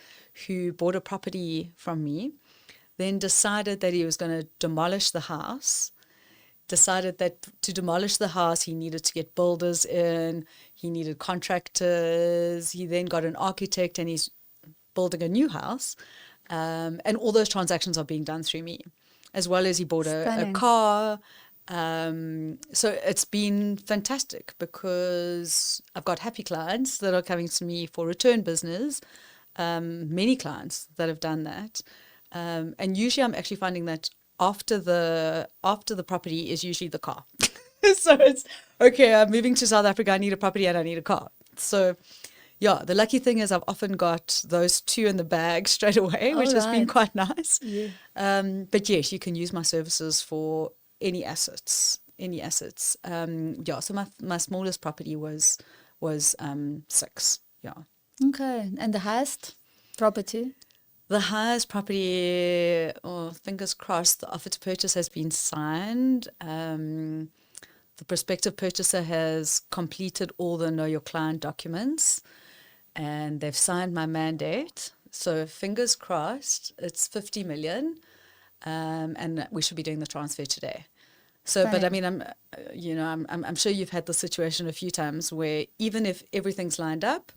who bought a property from me, then decided that he was going to demolish the house, decided that to demolish the house, he needed to get builders in, he needed contractors, he then got an architect and he's building a new house. And all those transactions are being done through me, as well as he bought a Stunning. car. So it's been fantastic because I've got happy clients that are coming to me for return business, many clients that have done that. And usually I'm actually finding that after the property is usually the car. So it's, okay, I'm moving to South Africa, I need a property and I need a car. So yeah, the lucky thing is I've often got those two in the bag straight away, which has been quite nice. Yeah. But yes, you can use my services for any assets. Yeah, so my smallest property was 6. Yeah. Okay. And the highest property? The highest property, fingers crossed, the offer to purchase has been signed. The prospective purchaser has completed all the Know Your Client documents and they've signed my mandate. So fingers crossed, it's 50 million, and we should be doing the transfer today. So, but I mean, I'm sure you've had the situation a few times where even if everything's lined up,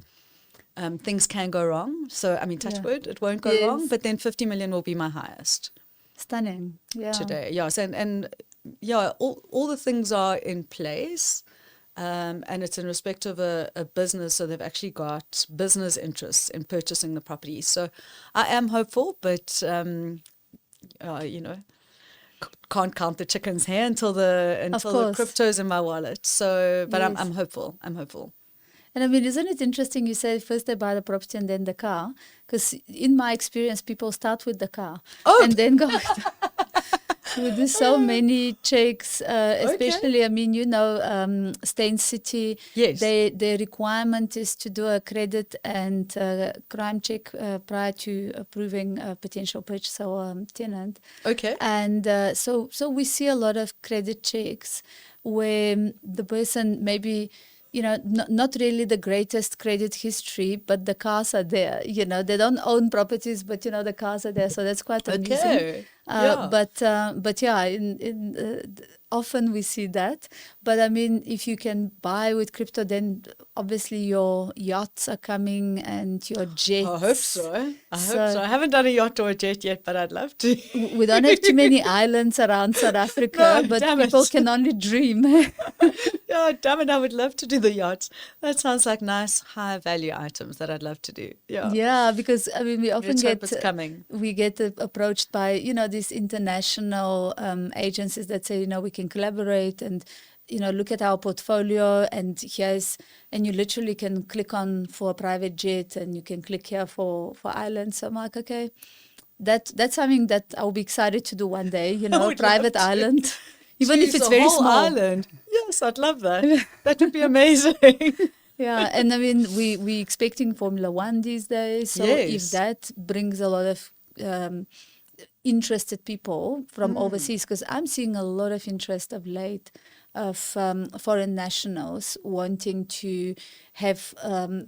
things can go wrong. So, I mean, touch wood, it won't go wrong. But then 50 million will be my highest. Stunning. Yeah. Today, yes, and yeah, all the things are in place. And it's in respect of a business, so they've actually got business interests in purchasing the property. So I am hopeful, but can't count the chickens here until the crypto's in my wallet. So, but I'm hopeful. And I mean, isn't it interesting? You said first they buy the property and then the car, because in my experience, people start with the car and then go. We do so many checks, especially, I mean, Stain City, yes, their requirement is to do a credit and crime check prior to approving a potential purchaser or tenant. Okay. And so we see a lot of credit checks where the person maybe, not really the greatest credit history, but the cars are there. They don't own properties, but the cars are there. So that's quite amusing. Okay. But yeah, often we see that. But I mean, if you can buy with crypto, then obviously your yachts are coming and your jets. I hope so. I haven't done a yacht or a jet yet, but I'd love to. We don't have too many islands around South Africa, but people can only dream. Yeah, damn it, I would love to do the yachts. That sounds like nice high value items that I'd love to do. Yeah, because I mean we often get approached by these international agencies that say we can collaborate and look at our portfolio and you literally can click on for a private jet and you can click here for islands. So I'm like, okay, that's something that I'll be excited to do one day. Private island. Even if it's very small. Island. Yes, I'd love that. That would be amazing. Yeah, and I mean, we expecting Formula One these days. So if that brings a lot of interested people from overseas, because I'm seeing a lot of interest of late of foreign nationals wanting to have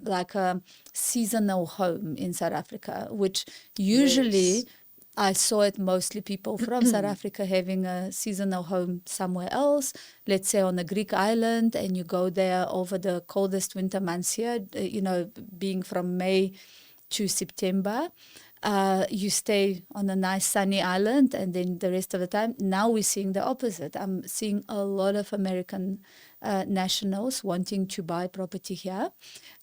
like a seasonal home in South Africa, which usually... I saw it mostly people from South Africa having a seasonal home somewhere else, let's say on a Greek island, and you go there over the coldest winter months here, being from May to September. You stay on a nice sunny island, and then the rest of the time, now we're seeing the opposite. I'm seeing a lot of American nationals wanting to buy property here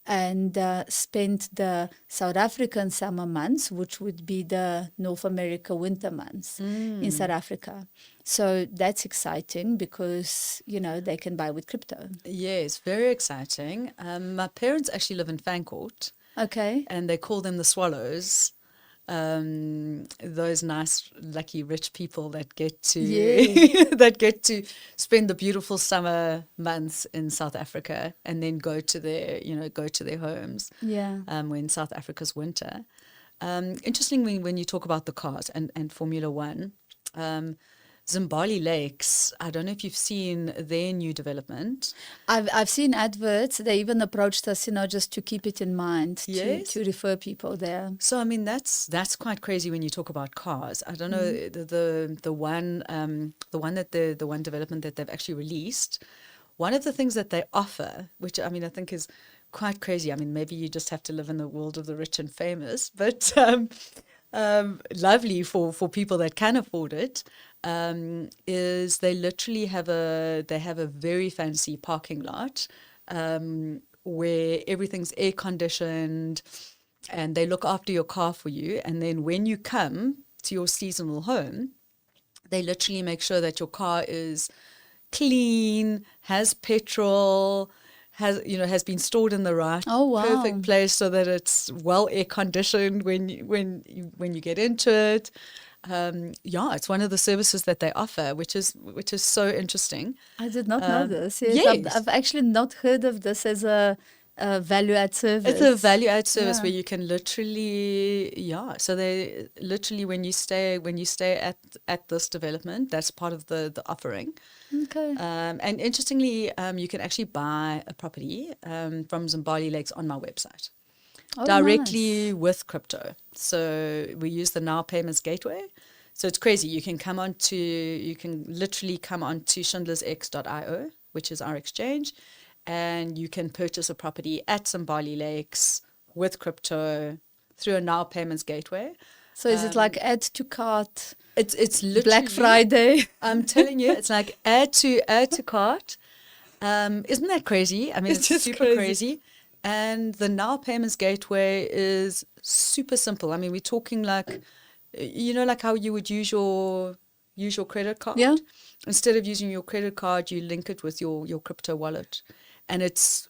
and spend the South African summer months, which would be the North America winter months in South Africa. So that's exciting because, they can buy with crypto. Yes, very exciting. My parents actually live in Fancourt. Okay. And they call them the Swallows. Those nice, lucky, rich people that get to spend the beautiful summer months in South Africa and then go to their homes. Yeah. When South Africa's winter. Interestingly, when you talk about the cars and Formula One, Zimbali Lakes, I don't know if you've seen their new development. I've seen adverts. They even approached us, just to keep it in mind, to refer people there. So I mean that's quite crazy when you talk about cars. I don't know the one development that they've actually released. One of the things that they offer, which I mean I think is quite crazy. I mean maybe you just have to live in the world of the rich and famous, but lovely for people that can afford it, is they literally have a very fancy parking lot where everything's air conditioned, and they look after your car for you. And then when you come to your seasonal home, they literally make sure that your car is clean, has petrol, has been stored in the right perfect place so that it's well air conditioned when you get into it. It's one of the services that they offer, which is so interesting. I did not know this. Yes. I've actually not heard of this as a value-add service. It's a value-add service where you can literally, so they literally, when you stay at this development, that's part of the offering. Okay. And interestingly, you can actually buy a property from Zimbabwe Lakes on my website. Directly with crypto. So we use the Now Payments Gateway. So it's crazy. You can literally come onto schindlersx.io, which is our exchange, and you can purchase a property at Zimbabwe Lakes with crypto through a Now Payments Gateway. So is it like add to cart? It's literally Black Friday. I'm telling you, it's like add to cart. Isn't that crazy? I mean, it's super crazy. And the Now Payments Gateway is super simple. I mean, we're talking like, like how you would use your credit card. Yeah. Instead of using your credit card, you link it with your crypto wallet, and it's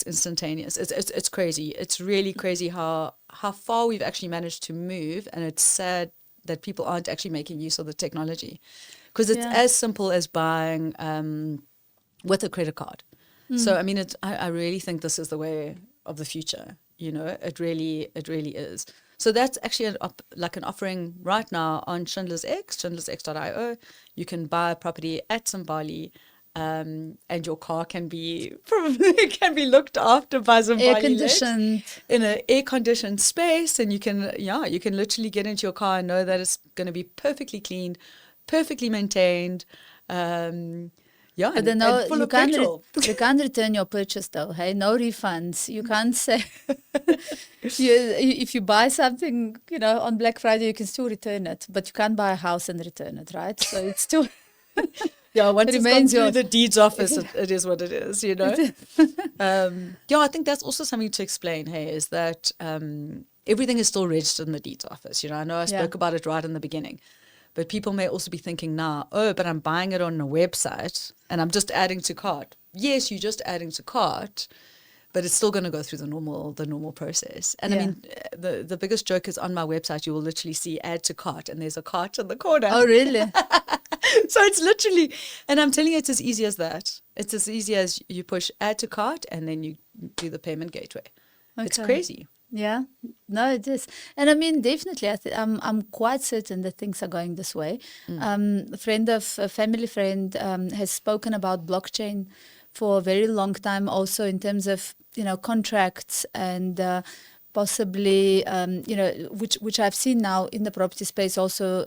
instantaneous. It's crazy. It's really crazy how far we've actually managed to move, and it's sad that people aren't actually making use of the technology, because it's as simple as buying with a credit card. So, I mean, I really think this is the way of the future. It really is. So that's actually an offering right now on schindlersx.io. You can buy a property at Zimbabwe, and your car can be looked after by Zimbabwe air conditioned in an air conditioned space, and you can literally get into your car and know that it's going to be perfectly cleaned, perfectly maintained. But then you can't return your purchase though. Hey, no refunds. You can't say if you buy something, on Black Friday, you can still return it, but you can't buy a house and return it, right? So it's still once it's gone through the deeds office, it is what it is, I think that's also something to explain. Hey, is that everything is still registered in the deeds office. I know I spoke about it right in the beginning. But people may also be thinking now, but I'm buying it on a website and I'm just adding to cart. Yes, you're just adding to cart, but it's still going to go through the normal process. And I mean, the biggest joke is on my website, you will literally see add to cart, and there's a cart in the corner. Oh, really? So it's literally, and I'm telling you, it's as easy as that. It's as easy as you push add to cart and then you do the payment gateway. Okay. It's crazy. Yeah, no, it is. And I mean, definitely, I'm quite certain that things are going this way. A family friend has spoken about blockchain for a very long time also in terms of, contracts and possibly, which I've seen now in the property space also,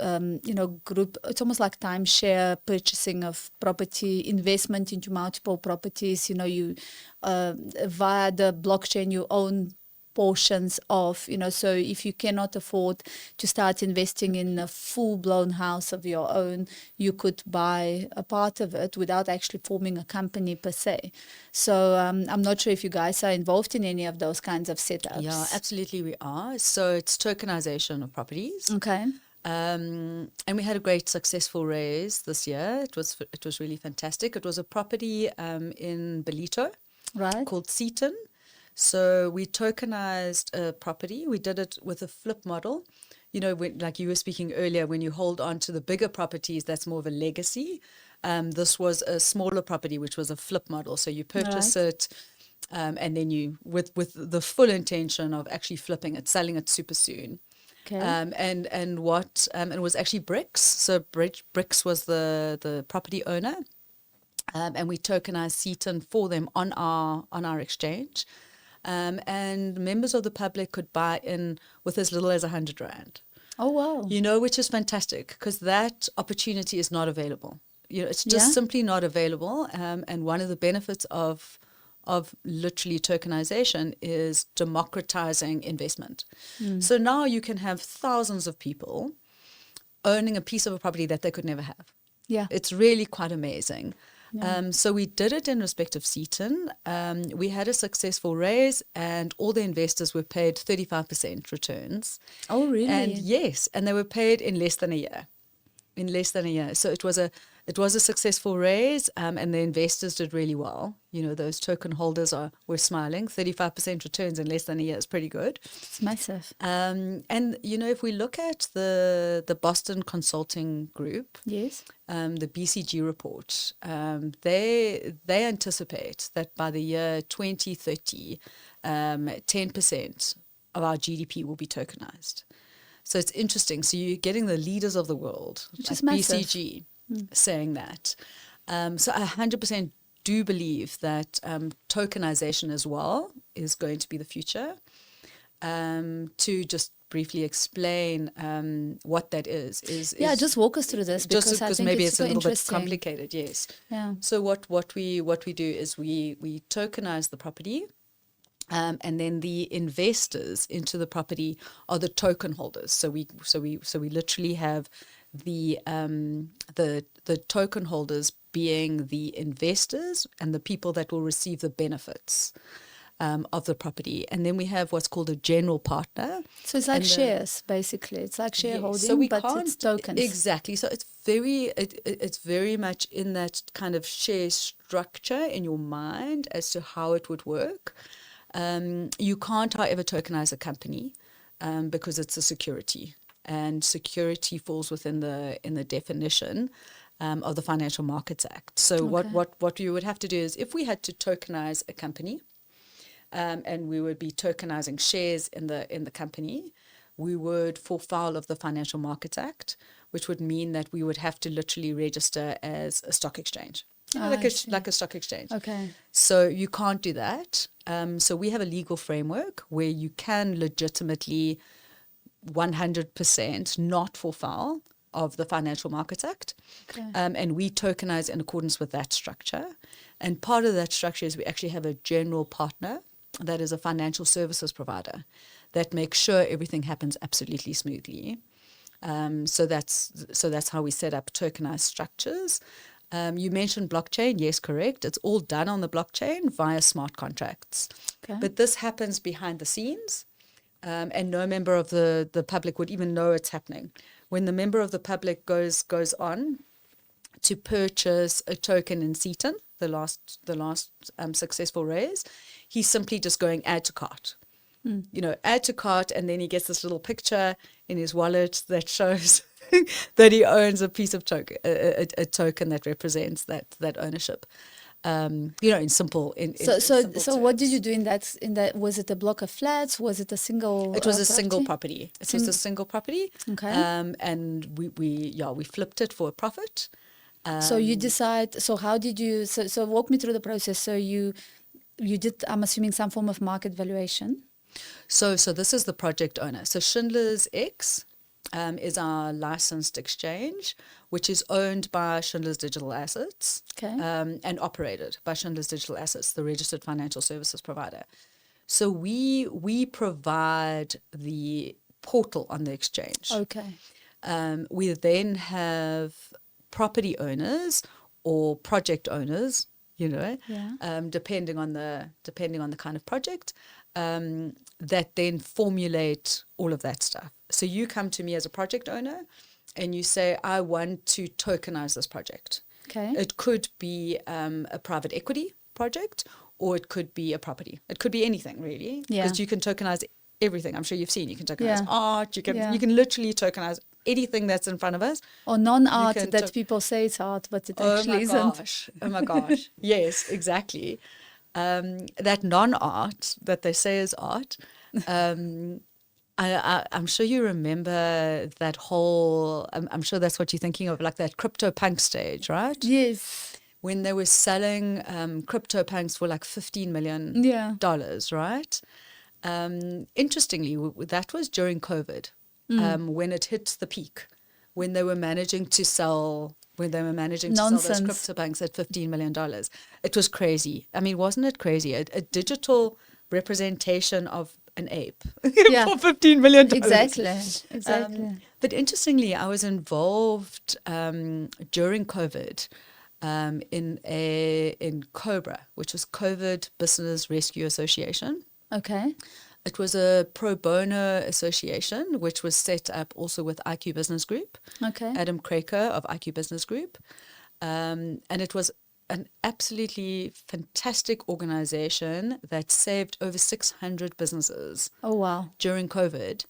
group, it's almost like timeshare purchasing of property, investment into multiple properties, you via the blockchain, you own portions of, so if you cannot afford to start investing in a full-blown house of your own, you could buy a part of it without actually forming a company per se. So I'm not sure if you guys are involved in any of those kinds of setups. Yeah, absolutely we are. So it's tokenization of properties. Okay. And we had a great successful raise this year. It was really fantastic. It was a property in Belito, right, called Seaton. So we tokenized a property. We did it with a flip model. Like you were speaking earlier, when you hold on to the bigger properties, that's more of a legacy. This was a smaller property, which was a flip model. So you purchase it, and then you, with the full intention of actually flipping it, selling it super soon. Okay. And it was actually Bricks. So Bricks was the property owner, and we tokenized Seaton for them on our exchange. And members of the public could buy in with as little as 100 Rand. Oh, wow. Which is fantastic, because that opportunity is not available. It's just simply not available. And one of the benefits of of literally tokenization is democratizing investment. So now you can have thousands of people owning a piece of a property that they could never have. Yeah. It's really quite amazing. Yeah. So we did it in respect of Seaton. We had a successful raise and all the investors were paid 35% returns. Oh, really? And yes, and they were paid in less than a year. In less than a year. So it was a successful raise, and the investors did really well. You know, those token holders were smiling. 35% returns in less than a year is pretty good. It's massive. And, you know, if we look at the Boston Consulting Group, Yes. the BCG report, they anticipate that by the year 2030, 10% of our GDP will be tokenized. So it's interesting. So you're getting the leaders of the world, Which like is massive. BCG, saying that. So I 100% do believe that tokenization as well is going to be the future. To just briefly explain what that is just walk us through this, because I think maybe it's it's a little bit interesting. complicated. Yes. Yeah. So what we do is we tokenize the property. And then the investors into the property are the token holders. So we literally have the token holders being the investors and the people that will receive the benefits of the property. And then we have what's called a general partner. So it's like shares, basically. It's like shareholding, so but it's tokens. Exactly. So it's very much in that kind of share structure in your mind as to how it would work. You can't, however, tokenize a company because it's a security, and security falls within the definition of the Financial Markets Act. So what you would have to do is, if we had to tokenize a company, and we would be tokenizing shares in the company, we would fall foul of the Financial Markets Act, which would mean that we would have to literally register as a stock exchange. Like a stock exchange. Okay. So you can't do that. So we have a legal framework where you can legitimately 100% not fall foul of the Financial Markets Act. Okay. And we tokenize in accordance with that structure. And part of that structure is we actually have a general partner that is a financial services provider that makes sure everything happens absolutely smoothly. So that's how we set up tokenized structures. You mentioned blockchain. Yes, correct. It's all done on the blockchain via smart contracts. Okay. But this happens behind the scenes, and no member of the public would even know it's happening. When the member of the public goes on to purchase a token in Seaton, the last successful raise, he's simply just going add to cart. You know, add to cart, and then he gets this little picture in his wallet that shows that he owns a piece of token, a token that represents that ownership. You know, in simple. So what did you do in that? Was it a block of flats? Was it a single? It was a single property. It was a single property. Okay. And we flipped it for a profit. So you decide. So how did you? So walk me through the process. So you did, I'm assuming, some form of market valuation. So this is the project owner. So Schindler's X is our licensed exchange, which is owned by Schindler's Digital Assets, and operated by Schindler's Digital Assets, the registered financial services provider. So we provide the portal on the exchange. Okay. We then have property owners or project owners, you know, depending on the kind of project, that then formulate all of that stuff. So you come to me as a project owner and you say, I want to tokenize this project. Okay. It could be a private equity project, or it could be a property. It could be anything, really. Yeah. Because you can tokenize everything. I'm sure you've seen. You can tokenize art. You can literally tokenize anything that's in front of us. Or non-art that people say it's art, but it actually isn't. Oh my gosh. Yes, exactly. That non-art that they say is art. I'm sure you remember that whole, I'm sure that's what you're thinking of, like that CryptoPunk stage, right? Yes. When they were selling CryptoPunks for like $15 million, right? Interestingly, that was during COVID, when it hit the peak, when they were managing to sell when they were managing to sell Nonsense. those CryptoPunks at $15 million. It was crazy. I mean, wasn't it crazy? A digital representation of an ape Yeah. for $15 million. Exactly. But interestingly, I was involved during COVID in COBRA, which was COVID Business Rescue Association. Okay. It was a pro bono association, which was set up also with IQ Business Group, Okay. Adam Craker of IQ Business Group. And it was an absolutely fantastic organization that saved over 600 businesses Oh, wow. during COVID.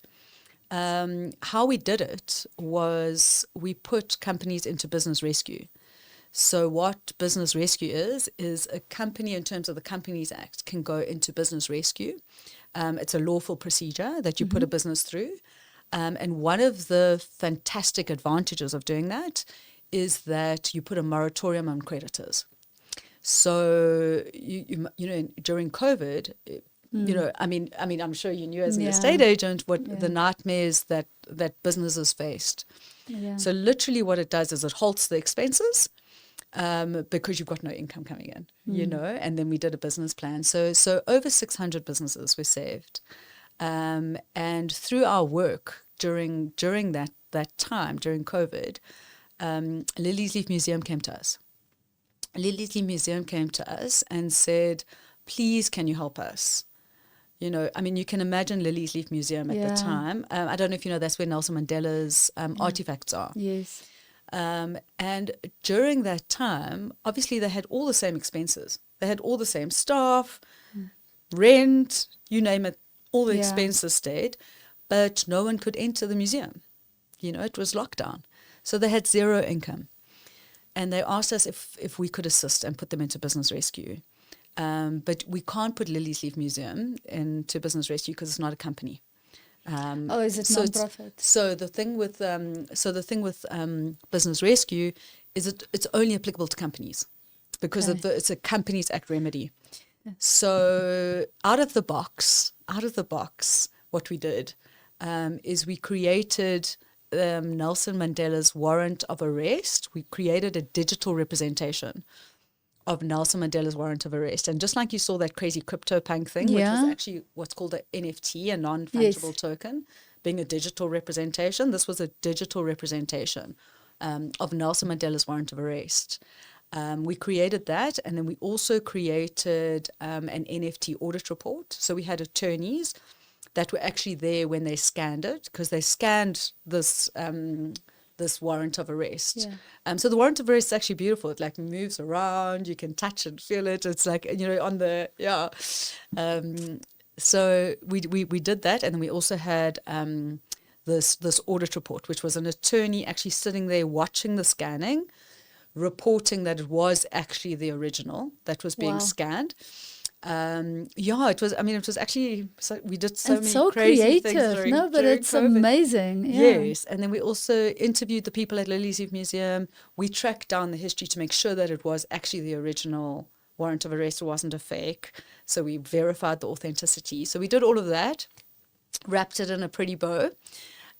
How we did it was we put companies into business rescue. So what business rescue is a company, in terms of the Companies Act, can go into business rescue. It's a lawful procedure that you put a business through. And one of the fantastic advantages of doing that is that you put a moratorium on creditors. So, you know, during COVID, you know, I mean, I'm sure you knew as an estate agent what the nightmares that businesses faced. Yeah. So literally what it does is it halts the expenses because you've got no income coming in, you know, and then we did a business plan. So over 600 businesses were saved. And through our work during that time, during COVID, Lily's Leaf Museum came to us. Lily's Leaf Museum came to us and said, please, can you help us? You know, I mean, you can imagine Lily's Leaf Museum at the time. I don't know if you know, that's where Nelson Mandela's artifacts are. Yes. And during that time, obviously they had all the same expenses. They had all the same staff, rent, you name it, all the expenses stayed, but no one could enter the museum. You know, it was lockdown. So they had zero income. And they asked us if we could assist and put them into business rescue. But we can't put Lily's Leaf Museum into business rescue because it's not a company. Is it non-profit? So the thing with business rescue is it's only applicable to companies because it's a Companies Act remedy. Yeah. So out of the box, what we did is we created Nelson Mandela's warrant of arrest. We created a digital representation of Nelson Mandela's warrant of arrest. And just like you saw that crazy CryptoPunk thing, which was actually what's called an NFT, a non-fungible token, being a digital representation, this was a digital representation of Nelson Mandela's warrant of arrest. We created that, and then we also created an NFT audit report. So we had attorneys that were actually there when they scanned it, because they scanned this warrant of arrest. Yeah. So the warrant of arrest is actually beautiful. It like moves around. You can touch and feel it. It's like, you know, on the, so we did that. And then we also had this audit report, which was an attorney actually sitting there watching the scanning, reporting that it was actually the original that was being scanned. It was actually, we did so many crazy things during it's COVID. Amazing. Yes. And then we also interviewed the people at Lily's Leaf Museum. We tracked down the history to make sure that it was actually the original warrant of arrest. It wasn't a fake. So we verified the authenticity. So we did all of that, wrapped it in a pretty bow.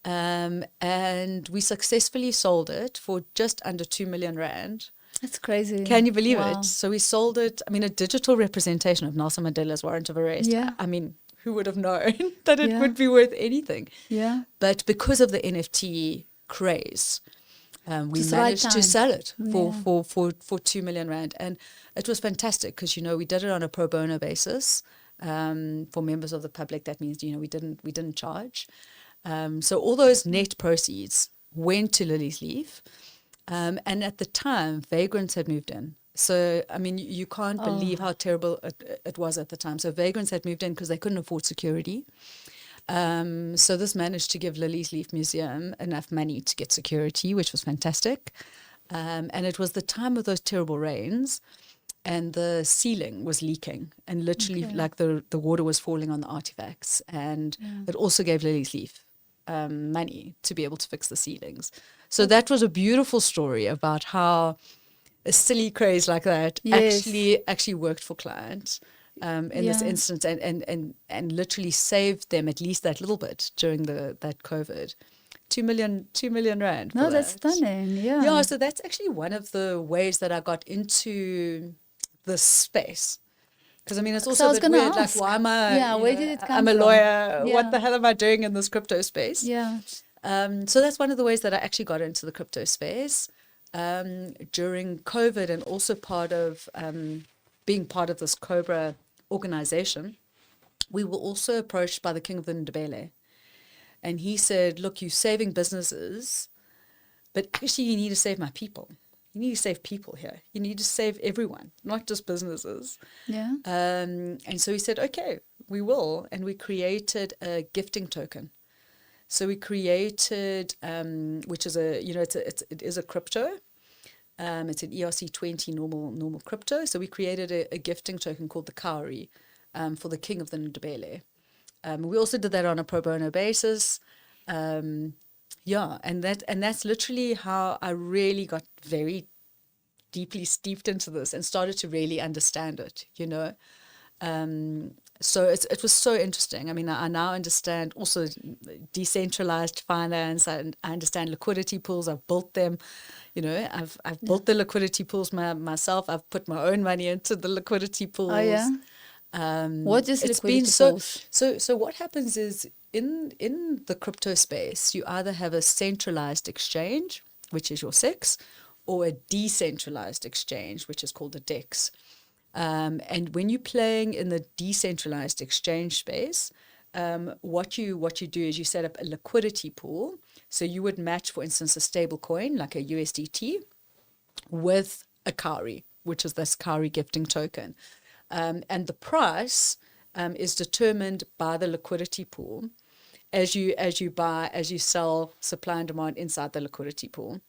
And we successfully sold it for just under 2 million rand. That's crazy. Can you believe it? So we sold it, I mean, a digital representation of Nelson Mandela's warrant of arrest. Yeah. I mean, who would have known that it would be worth anything? Yeah. But because of the NFT craze, we managed to sell it for 2 million rand. And it was fantastic because, you know, we did it on a pro bono basis for members of the public. That means, you know, we didn't charge. So all those net proceeds went to Lily's Leaf. And at the time, vagrants had moved in. So, I mean, you can't believe how terrible it was at the time. So vagrants had moved in because they couldn't afford security. So this managed to give Lily's Leaf Museum enough money to get security, which was fantastic. And it was the time of those terrible rains, and the ceiling was leaking, and literally like the water was falling on the artifacts. And it also gave Lily's Leaf money to be able to fix the ceilings. So that was a beautiful story about how a silly craze like that actually worked for clients in this instance, and literally saved them at least that little bit during that COVID 2 million rand. No, for that's that. stunning. Yeah. Yeah, so that's actually one of the ways that I got into this space. Because I mean, it's So I also a was bit going to weird. Like, ask. why am I? Yeah, where did it come I'm a from? lawyer. What Yeah. the hell am I doing in this crypto space? Yeah. So that's one of the ways that I actually got into the crypto space during COVID, and also part of being part of this Cobra organization. We were also approached by the King of the Ndebele, and he said, "Look, you're saving businesses, but actually, you need to save my people. You need to save people here. You need to save everyone, not just businesses." Yeah. And so he said, "Okay, we will," and we created a gifting token. So we created, which is it is a crypto. It's an ERC20 normal crypto. So we created a gifting token called the Kauri for the King of the Ndebele. We also did that on a pro bono basis. And that's literally how I really got very deeply steeped into this and started to really understand it, So it was so interesting. I mean, I now understand also decentralized finance. I understand liquidity pools. I've built them. I've built the liquidity pools myself. I've put my own money into the liquidity pools. Oh, yeah. What is It's liquidity been pools? so what happens is in the crypto space, you either have a centralized exchange, which is your SEX, or a decentralized exchange, which is called a DEX. And when you're playing in the decentralized exchange space, what you do is you set up a liquidity pool. So you would match, for instance, a stable coin like a USDT with a Kauri, which is this Kauri gifting token. And the price is determined by the liquidity pool as you buy, as you sell, supply and demand inside the liquidity pool.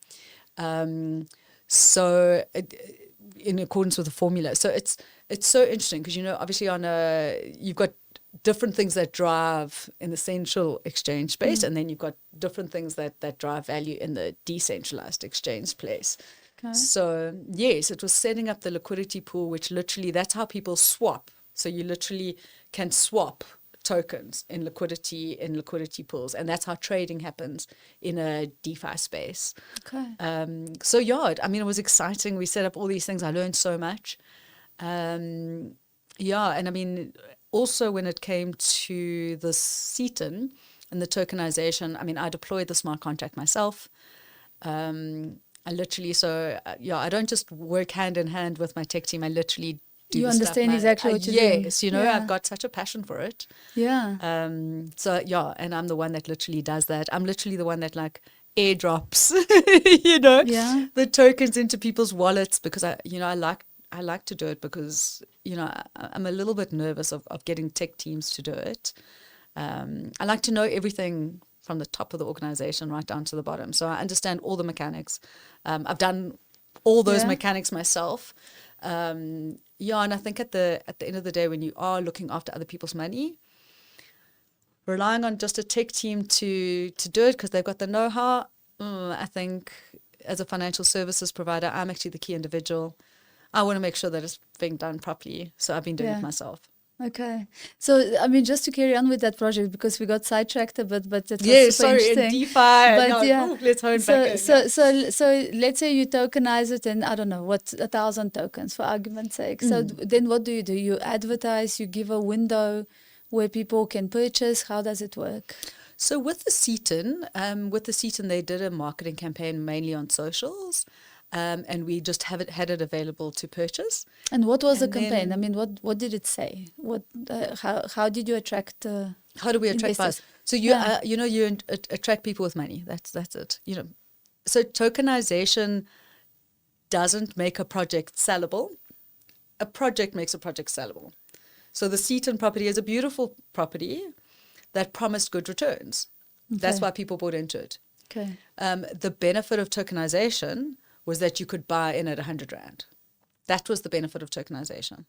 In accordance with the formula. So it's so interesting because, obviously you've got different things that drive in the central exchange space, and then you've got different things that drive value in the decentralized exchange space. Okay. So yes, it was setting up the liquidity pool, which literally that's how people swap. So you literally can swap tokens in liquidity pools, and that's how trading happens in a DeFi space. Okay. So yeah, it was exciting. We set up all these things. I learned so much. And also when it came to the CETN and the tokenization, I deployed the smart contract myself. I literally, I don't just work hand in hand with my tech team. I literally do you the understand stuff. Exactly what you're doing. Yes, I've got such a passion for it. Yeah. And I'm the one that literally does that. I'm literally the one that airdrops, the tokens into people's wallets because I like to do it because, I'm a little bit nervous of getting tech teams to do it. I like to know everything from the top of the organization right down to the bottom. So I understand all the mechanics. I've done all those mechanics myself. And I think at the end of the day, when you are looking after other people's money, relying on just a tech team to do it because they've got the know-how, I think as a financial services provider, I'm actually the key individual. I want to make sure that it's being done properly. So I've been doing it myself. Okay. So, just to carry on with that project, because we got sidetracked a bit, but it was super sorry, interesting. in DeFi. Let's hone back in. So let's say you tokenize it in, 1,000 tokens for argument's sake. So then what do? You advertise, you give a window where people can purchase. How does it work? So with the CETN, they did a marketing campaign mainly on socials. And we just had it available to purchase. And what was the campaign? What did it say? How did you attract? How do we attract buyers? So you attract people with money. That's it. So tokenization doesn't make a project sellable. A project makes a project sellable. So the CETN property is a beautiful property that promised good returns. Okay. That's why people bought into it. Okay. The benefit of tokenization was that you could buy in at 100 Rand. That was the benefit of tokenization.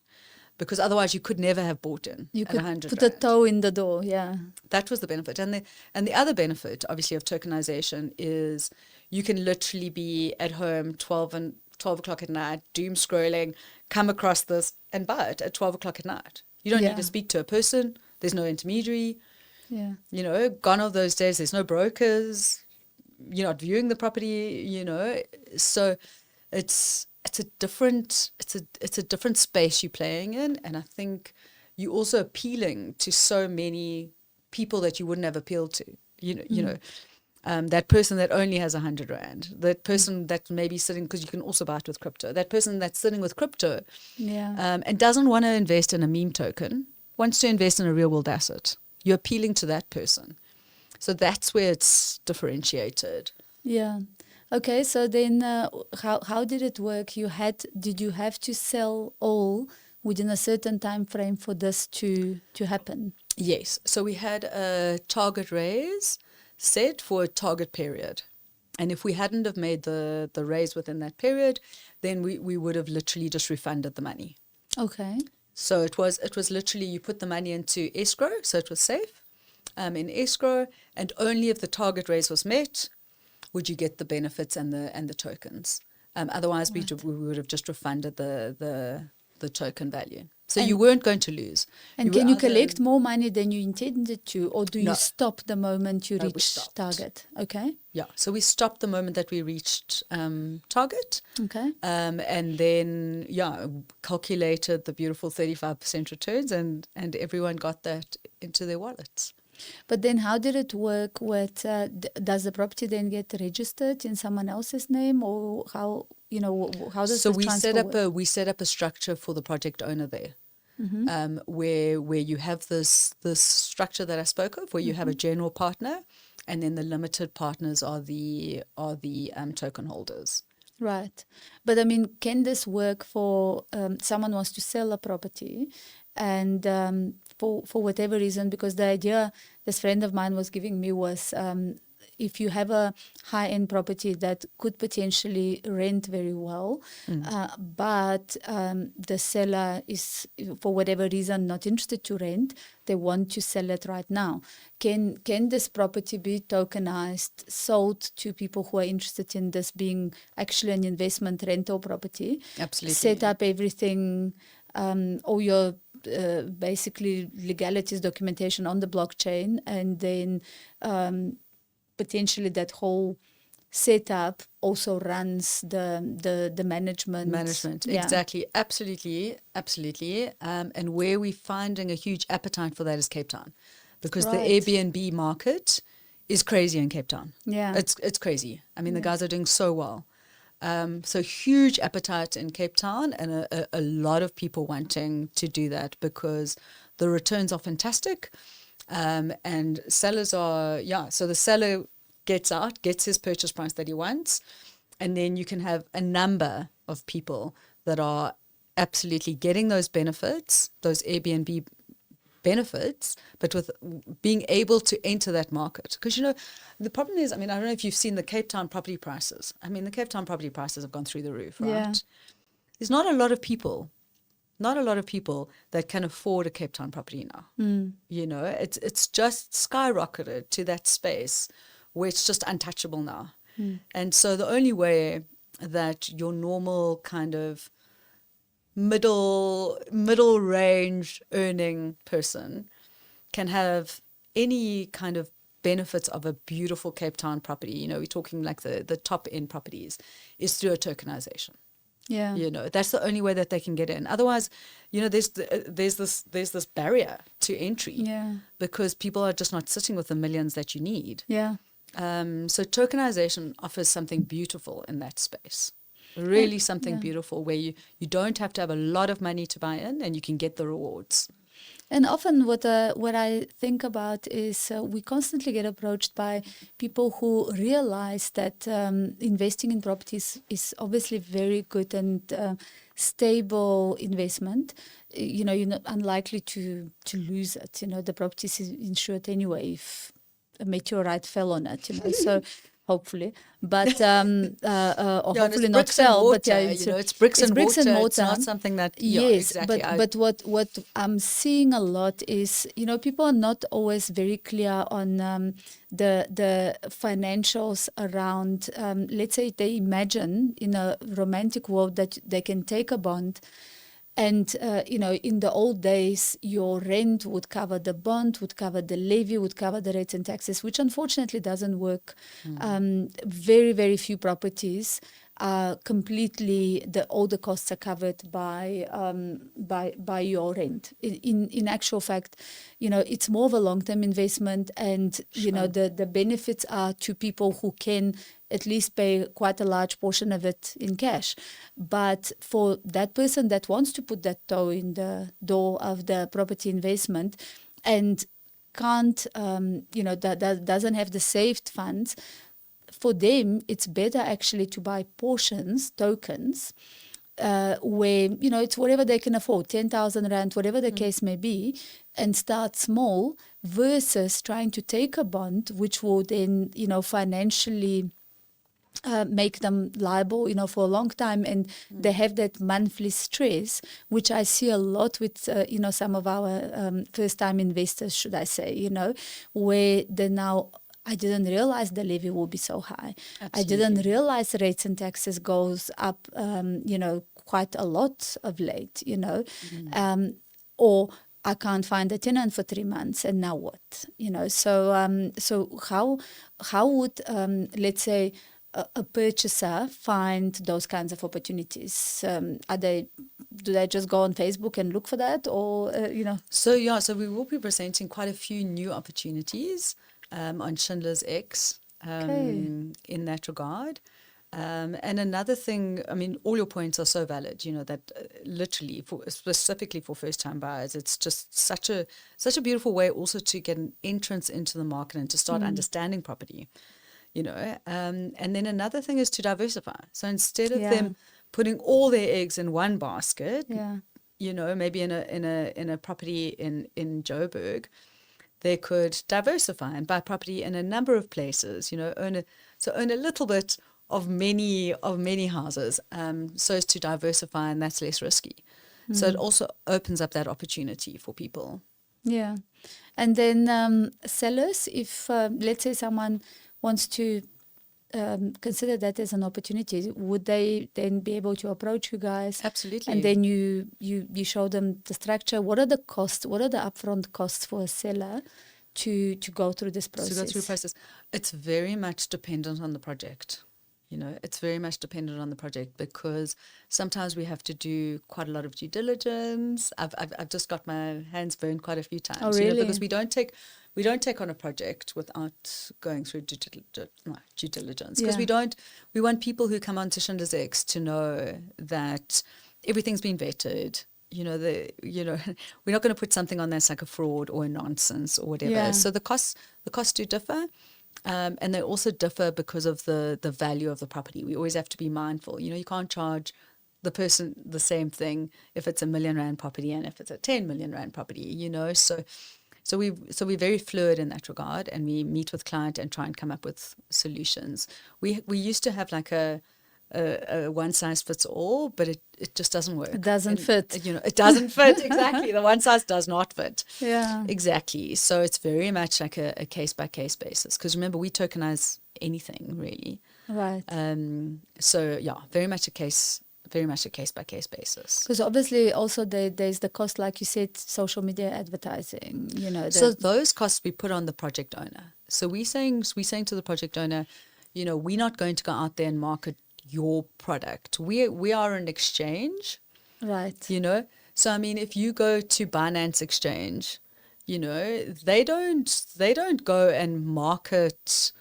Because otherwise you could never have bought in at 100 Rand. You could put a toe in the door, yeah. That was the benefit. And the other benefit, obviously, of tokenization is you can literally be at home 12 o'clock at night, doom scrolling, come across this and buy it at 12 o'clock at night. You don't need to speak to a person. There's no intermediary. Yeah. Gone are those days. There's no brokers. you're not viewing the property, you know. So it's a different space you're playing in, and I think you're also appealing to so many people that you wouldn't have appealed to. You know, that person that only has 100 rand, that person that may be sitting, because you can also buy it with crypto. That person that's sitting with crypto, and doesn't want to invest in a meme token, wants to invest in a real world asset. You're appealing to that person. So that's where it's differentiated. Yeah. Okay. So then, how did it work? Did you have to sell all within a certain time frame for this to happen? Yes. So we had a target raise set for a target period. And if we hadn't have made the raise within that period, then we would have literally just refunded the money. Okay. So it was literally, you put the money into escrow, so it was safe in escrow, and only if the target raise was met would you get the benefits and the tokens. Otherwise, we would have just refunded the token value. So you weren't going to lose. And can you collect more money than you intended to, or do you stop the moment you reach target? Okay. Yeah. So we stopped the moment that we reached target. Okay. And then, calculated the beautiful 35% returns, and everyone got that into their wallets. But then how did it work with, does the property then get registered in someone else's name, or how, how does so the transfer work? we set up a structure for the project owner there, where you have this structure that I spoke of, where you have a general partner, and then the limited partners are the token holders. Right. But I mean, can this work for someone wants to sell a property, and for whatever reason, because the idea this friend of mine was giving me was, if you have a high-end property that could potentially rent very well, but the seller is, for whatever reason, not interested to rent, they want to sell it right now. Can this property be tokenized, sold to people who are interested in this being actually an investment rental property? Absolutely. Set up everything, all your basically legalities, documentation on the blockchain, and then potentially that whole setup also runs the management. Exactly, absolutely. And where we're finding a huge appetite for that is Cape Town, because the Airbnb market is crazy in Cape Town. Yeah, it's crazy. I mean, the guys are doing so well. So huge appetite in Cape Town, and a lot of people wanting to do that because the returns are fantastic. And sellers are, so the seller gets his purchase price that he wants, and then you can have a number of people that are absolutely getting those benefits, those Airbnb benefits, but with being able to enter that market. Because, the problem is, I mean, I don't know if you've seen the Cape Town property prices. I mean, the Cape Town property prices have gone through the roof, right? Yeah. There's not a lot of people that can afford a Cape Town property now. It's just skyrocketed to that space where it's just untouchable now. And so the only way that your normal kind of middle range earning person can have any kind of benefits of a beautiful Cape Town property, we're talking like the top end properties, is through a tokenization. Yeah. That's the only way that they can get in. Otherwise, there's this barrier to entry. Yeah. Because people are just not sitting with the millions that you need. Yeah. So tokenization offers something beautiful in that space. Really something beautiful, where you don't have to have a lot of money to buy in, and you can get the rewards. And often what I think about is we constantly get approached by people who realize that investing in properties is obviously very good and stable investment. You're not unlikely to lose it. The property is insured anyway if a meteorite fell on it. So hopefully, but or hopefully not fell. But it's bricks and mortar. It's not something that exactly. But what I'm seeing a lot is people are not always very clear on the financials around. Let's say they imagine in a romantic world that they can take a bond And, in the old days, your rent would cover the bond, would cover the levy, would cover the rates and taxes, which unfortunately doesn't work. Very, very few properties are completely, all the costs are covered by your rent. In actual fact, it's more of a long-term investment, and, the benefits are to people who can at least pay quite a large portion of it in cash. But for that person that wants to put that toe in the door of the property investment and can't, that doesn't have the saved funds, for them, it's better actually to buy portions, tokens, where, it's whatever they can afford, 10,000 Rand, whatever the case may be, and start small versus trying to take a bond, which will then, financially make them liable, for a long time, and they have that monthly stress, which I see a lot with, some of our first-time investors, should I say, where they now, I didn't realize the levy will be so high. Absolutely. I didn't realize rates and taxes goes up, quite a lot of late, or I can't find a tenant for 3 months, and now what? So how would, let's say, a purchaser find those kinds of opportunities? Do they just go on Facebook and look for that, or So we will be presenting quite a few new opportunities on Schindler's X in that regard. And another thing, I mean, all your points are so valid, that literally, specifically for first-time buyers, it's just such a beautiful way also to get an entrance into the market and to start understanding property, And then another thing is to diversify. So instead of them putting all their eggs in one basket, maybe in a property in Joburg, they could diversify and buy property in a number of places, own a little bit of many houses, so as to diversify, and that's less risky. So it also opens up that opportunity for people. Yeah. And then sellers, if let's say someone wants to consider that as an opportunity, would they then be able to approach you guys? Absolutely. And then you show them the structure. What are the costs? What are the upfront costs for a seller to go through this process? It's very much dependent on the project. It's very much dependent on the project, because sometimes we have to do quite a lot of due diligence. I've just got my hands burned quite a few times. Oh, really? Because we don't take on a project without going through due diligence. Because we want people who come onto Schindler's X to know that everything's been vetted. We're not going to put something on that's like a fraud or a nonsense or whatever. Yeah. So the costs do differ. And they also differ because of the value of the property. We always have to be mindful. You can't charge the person the same thing if it's a R1 million property and if it's a 10 million Rand property, So we're very fluid in that regard, and we meet with client and try and come up with solutions. We used to have like a one size fits all, but it just doesn't work. It doesn't fit. It doesn't fit. Exactly. The one size does not fit. Yeah. Exactly. So it's very much like a case by case basis. Because remember, we tokenize anything really. Right. So yeah, very much a case by case basis. Because obviously also there's the cost, like you said, social media advertising. So those costs we put on the project owner. So we're saying to the project owner, we're not going to go out there and market your product. We are an exchange, right? So I mean, if you go to Binance Exchange, they don't go and market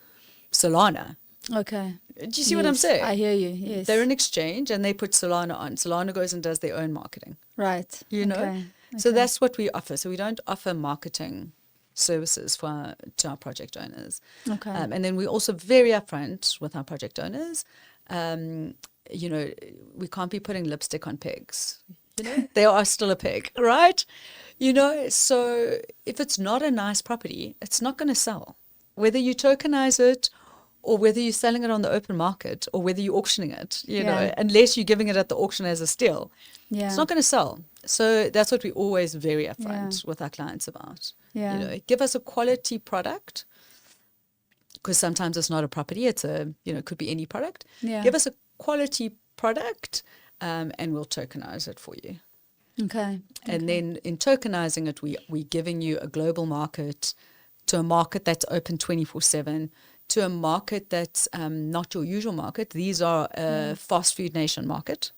Solana. Okay, do you see what I'm saying? I hear you. Yes, they're an exchange and they put Solana on. Solana goes and does their own marketing. Right. So that's what we offer. So we don't offer marketing services to our project owners. Okay. And then we're also very upfront with our project owners. We can't be putting lipstick on pigs. They are still a pig, right? So if it's not a nice property, it's not going to sell. Whether you tokenize it or whether you're selling it on the open market or whether you're auctioning it, unless you're giving it at the auction as a steal, it's not going to sell. So that's what we always very upfront with our clients about. Yeah. Give us a quality product, because sometimes it's not a property, it's it could be any product. Yeah. Give us a quality product and we'll tokenize it for you. Okay. And then in tokenizing it, we're giving you a global market to a market that's open 24/7, to a market that's not your usual market. These are a fast food nation market,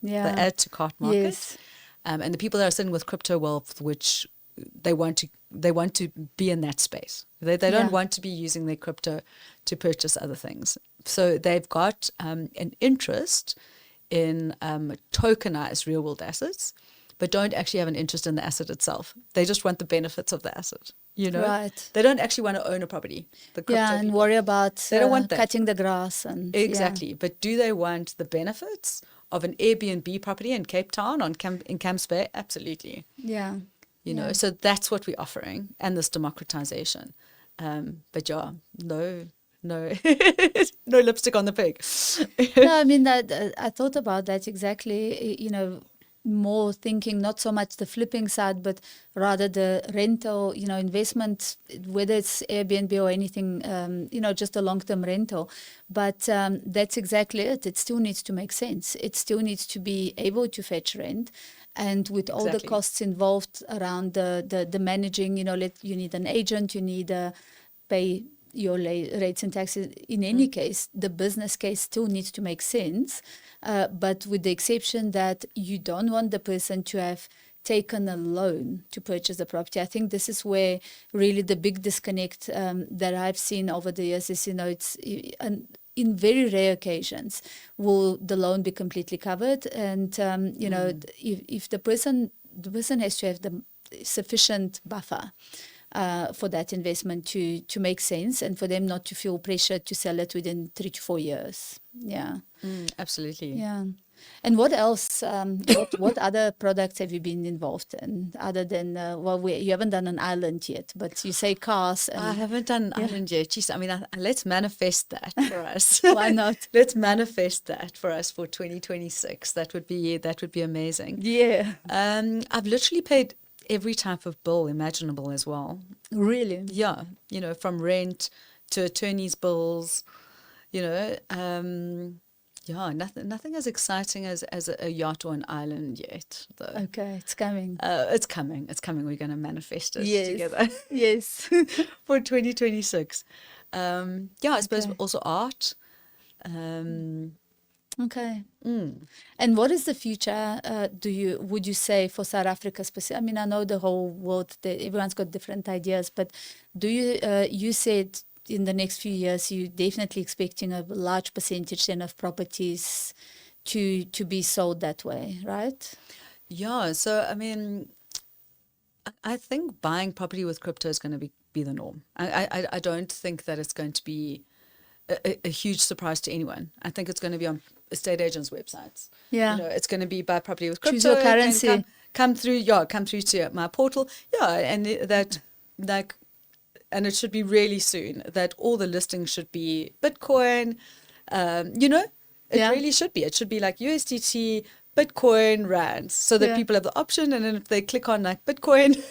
the add to cart market. Yes. And the people that are sitting with crypto wealth, which they want to be in that space. They don't want to be using their crypto to purchase other things. So they've got an interest in tokenized real world assets, but don't actually have an interest in the asset itself. They just want the benefits of the asset. Right. They don't actually want to own a property. The crypto And people. worry about They don't want that. cutting the grass and Exactly. But do they want the benefits of an Airbnb property in Cape Town in Camps Bay? Absolutely. Yeah. So that's what we're offering, and this democratization. But no, no lipstick on the pig. No, I mean that I thought about that exactly. More thinking not so much the flipping side, but rather the rental, investment, whether it's Airbnb or anything, just a long-term rental. But that's exactly it. It still needs to make sense. It still needs to be able to fetch rent. And with all the costs involved around the managing, you need an agent, you need pay your rates and taxes. In any case, the business case still needs to make sense, but with the exception that you don't want the person to have taken a loan to purchase the property. I think this is where really the big disconnect that I've seen over the years is, it's in very rare occasions will the loan be completely covered, and if the person has to have the sufficient buffer for that investment to make sense, and for them not to feel pressure to sell it within 3 to 4 years. Yeah. Absolutely. Yeah. And what else? What other products have you been involved in other than you haven't done an island yet, but you say cars. I haven't done an island yet. Jeez, I mean, let's manifest that for us. Why not? Let's manifest that for us for 2026. That would be amazing. Yeah. I've literally paid every type of bill imaginable as well. Really? Yeah. From rent to attorney's bills. Nothing as exciting as a yacht or an island yet, though. Okay, it's coming. It's coming. We're going to manifest it together. Yes. For 2026. I suppose also art. Okay. And what is the future? Would you say for South Africa specifically? I mean, I know the whole world, everyone's got different ideas, but do you said in the next few years, you're definitely expecting a large percentage then of properties to be sold that way, right? Yeah. So, I mean, I think buying property with crypto is going to be the norm. I don't think that it's going to be a huge surprise to anyone. I think it's going to be on estate agents' websites. Yeah. It's going to be buy property with crypto. Choose your currency. Come through to my portal. Yeah, and that and it should be really soon that all the listings should be Bitcoin. It really should be. It should be like USDT, Bitcoin, rands, so that people have the option, and then if they click on like Bitcoin,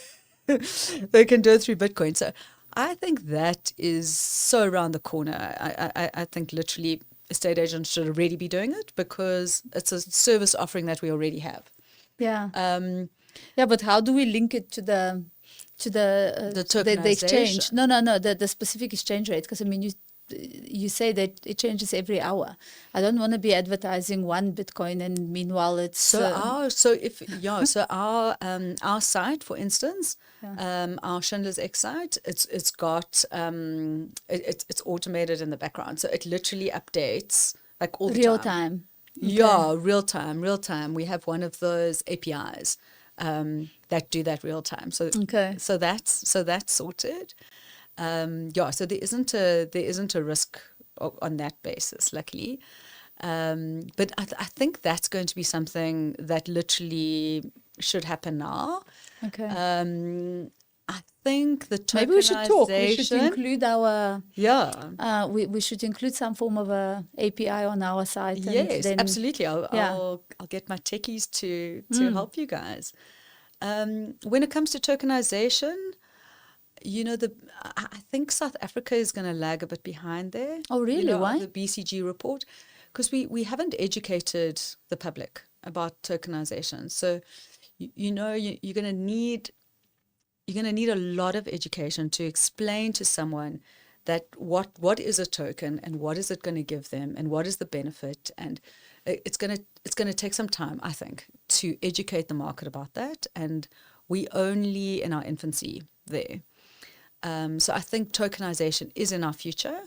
they can do it through Bitcoin. So I think that is so around the corner. I think literally estate agents should already be doing it because it's a service offering that we already have. Yeah. But how do we link it to the exchange? No, the specific exchange rate, because I mean you say that it changes every hour. I don't want to be advertising one Bitcoin and meanwhile it's our site, for instance, our Schindler's X site, it's got it's automated in the background, so it literally updates like all the real time. Okay. Yeah, real time. We have one of those APIs that do that real time. So so that's sorted. So there isn't a risk on that basis, luckily. But I think that's going to be something that literally should happen now. Okay. I think the tokenization. Maybe we should talk. We should include our. Yeah. We should include some form of a API on our site. Yes, then, absolutely. I'll get my techies to help you guys. When it comes to tokenization, I think South Africa is going to lag a bit behind there. Oh, really? Why? The BCG report, because we haven't educated the public about tokenization. So, you're going to need a lot of education to explain to someone that what is a token and what is it going to give them and what is the benefit, and it's going to take some time, I think, to educate the market about that, and we only in our infancy there. So I think tokenization is in our future.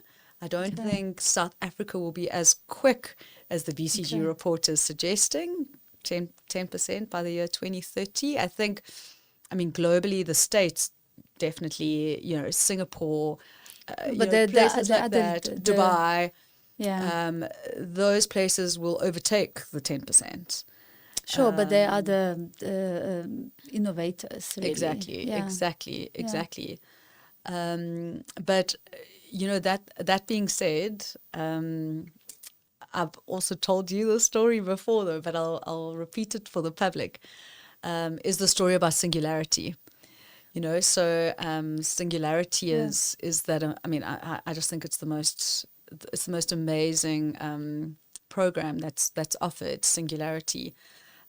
I don't think South Africa will be as quick as the BCG report is suggesting, 10% by the year 2030. I mean, globally, the States definitely, Singapore, but places like that, Dubai, those places will overtake the 10%. Sure, but they are the innovators, really. Exactly. But that being said, I've also told you the story before, though, but I'll repeat it for the public. Is the story about singularity. So singularity is that. I just think it's the most amazing program that's offered. Singularity.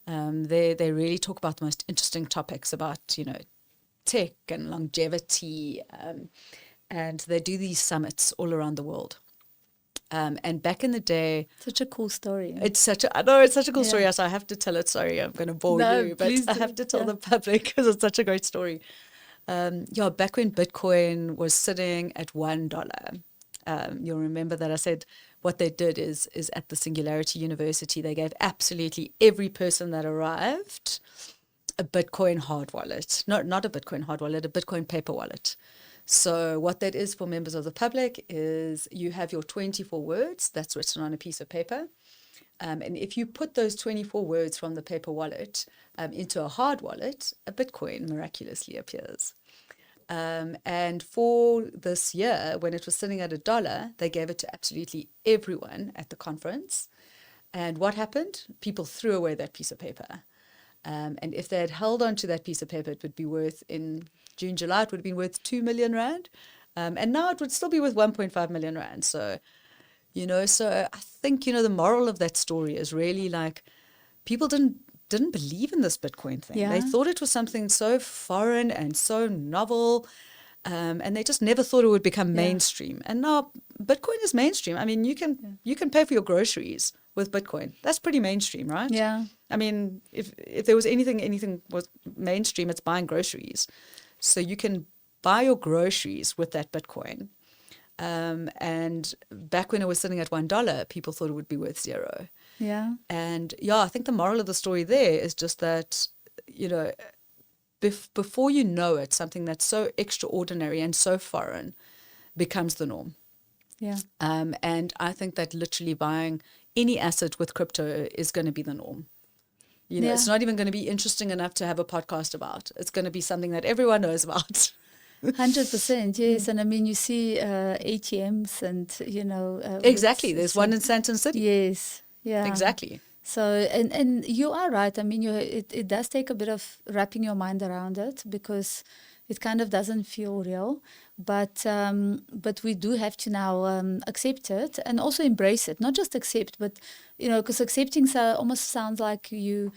They really talk about the most interesting topics about tech and longevity, and they do these summits all around the world. And back in the day, such a cool story. It's such a cool story. So I have to tell it. Sorry, I'm going to bore you, but I have to tell the public because it's such a great story. Back when Bitcoin was sitting at $1, you'll remember that I said what they did is at the Singularity University, they gave absolutely every person that arrived a Bitcoin hard wallet, not a Bitcoin hard wallet, a Bitcoin paper wallet. So what that is for members of the public is you have your 24 words that's written on a piece of paper. And if you put those 24 words from the paper wallet into a hard wallet, a Bitcoin miraculously appears. And for this year, when it was sitting at $1, they gave it to absolutely everyone at the conference. And what happened? People threw away that piece of paper. And if they had held on to that piece of paper, it would be worth, in June, July, it would have been worth 2 million rand. And now it would still be worth 1.5 million rand. So, so I think, the moral of that story is really like people didn't believe in this Bitcoin thing. They thought it was something so foreign and so novel. And they just never thought it would become mainstream. And now Bitcoin is mainstream. I mean, you can pay for your groceries with Bitcoin. That's pretty mainstream, right? Yeah. I mean, if there was anything was mainstream, it's buying groceries. So you can buy your groceries with that Bitcoin. And back when it was sitting at $1, people thought it would be worth $0. Yeah. And I think the moral of the story there is just that, before you know it, something that's so extraordinary and so foreign becomes the norm. Yeah. And I think that literally buying any asset with crypto is going to be the norm. It's not even going to be interesting enough to have a podcast about. It's going to be something that everyone knows about. 100%, yes. And I mean, you see ATMs and, exactly. There's one in Sandton City. Yes. Yeah. Exactly. So, and you are right. I mean, it does take a bit of wrapping your mind around it because it kind of doesn't feel real. But we do have to now accept it and also embrace it. Not just accept, but, because accepting almost sounds like you,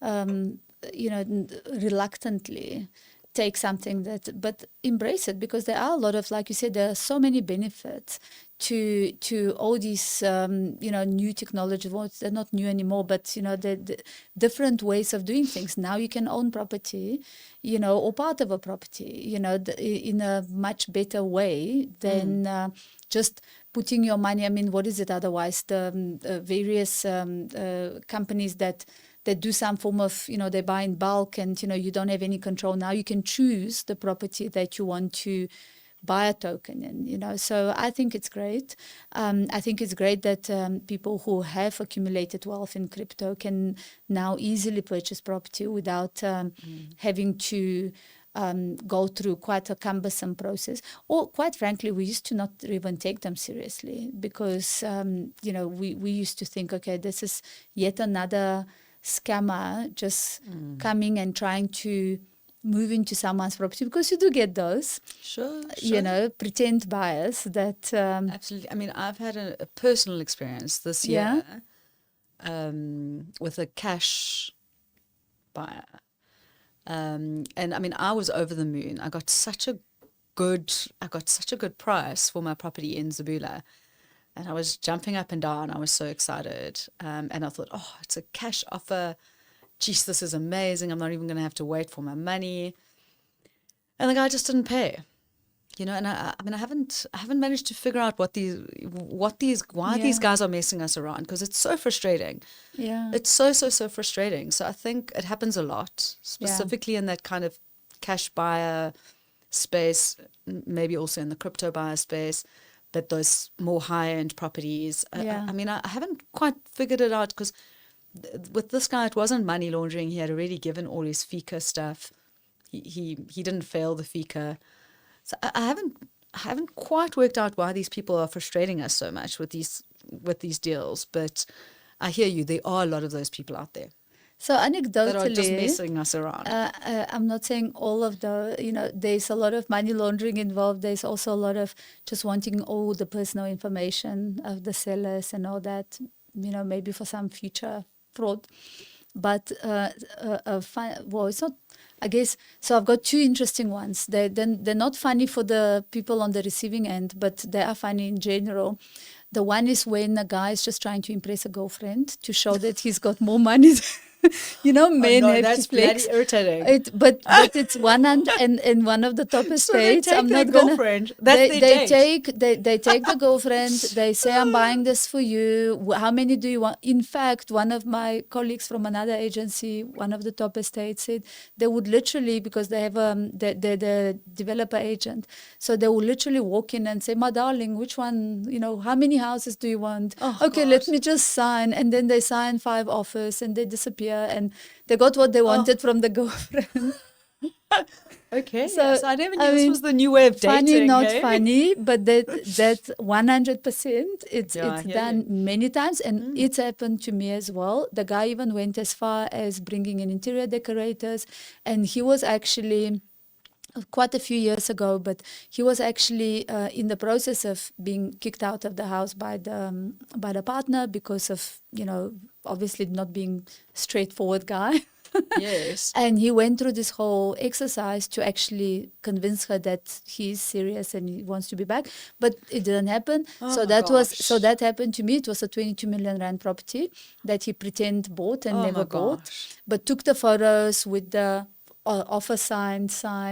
reluctantly take something but embrace it, because there are a lot of, like you said, there are so many benefits to all these, new technology. Well, they're not new anymore, but, the different ways of doing things. Now you can own property, or part of a property, in a much better way than just putting your money. I mean, what is it otherwise? The various companies that do some form of, they buy in bulk and, you don't have any control. Now you can choose the property that you want to buy a token in, so I think it's great. I think it's great that people who have accumulated wealth in crypto can now easily purchase property without having to go through quite a cumbersome process. Or quite frankly, we used to not even take them seriously because, we used to think, okay, this is yet another scammer just coming and trying to move into someone's property, because you do get those, sure. Pretend buyers that... Absolutely. I mean, I've had a personal experience this year with a cash buyer. And I mean, I was over the moon. I got such a good price for my property in Zabula. And I was jumping up and down. I was so excited. And I thought, oh, it's a cash offer. Geez, this is amazing. I'm not even going to have to wait for my money. And the guy just didn't pay. You know, and I mean, I haven't managed to figure out why these guys are messing us around, because it's so frustrating. Yeah. It's so frustrating. So I think it happens a lot, specifically in that kind of cash buyer space, maybe also in the crypto buyer space, that those more high-end properties. I mean, I haven't quite figured it out, because with this guy, it wasn't money laundering. He had already given all his FICA stuff. He didn't fail the FICA. So I haven't quite worked out why these people are frustrating us so much with these deals. But I hear you. There are a lot of those people out there. So anecdotally, that are just messing us around. I'm not saying all of there's a lot of money laundering involved. There's also a lot of just wanting all the personal information of the sellers and all that, maybe for some future fraud. But it's not, I guess. So I've got two interesting ones. They're not funny for the people on the receiving end, but they are funny in general. The one is when a guy is just trying to impress a girlfriend to show that he's got more money. Men have to flex. That's irritating. But it's one and one of the top estates. So they take girlfriend. They take the girlfriend. They say, I'm buying this for you. How many do you want? In fact, one of my colleagues from another agency, one of the top estates, said they would literally, because they have the developer agent, so they will literally walk in and say, my darling, which one, how many houses do you want? Okay, let me just sign. And then they sign 5 offers and they disappear. And they got what they wanted from the girlfriend. Okay, so I never knew this was the new way of dating. Funny, not funny, but that's 100%. It's done many times, and it's happened to me as well. The guy even went as far as bringing in interior decorators, and he was actually quite a few years ago, but he was actually in the process of being kicked out of the house by the partner because of, obviously not being straightforward guy. Yes. And he went through this whole exercise to actually convince her that he's serious and he wants to be back, but it didn't happen. So that happened to me. It was a 22 million rand property that he pretend bought and never bought, but took the photos with the offer sign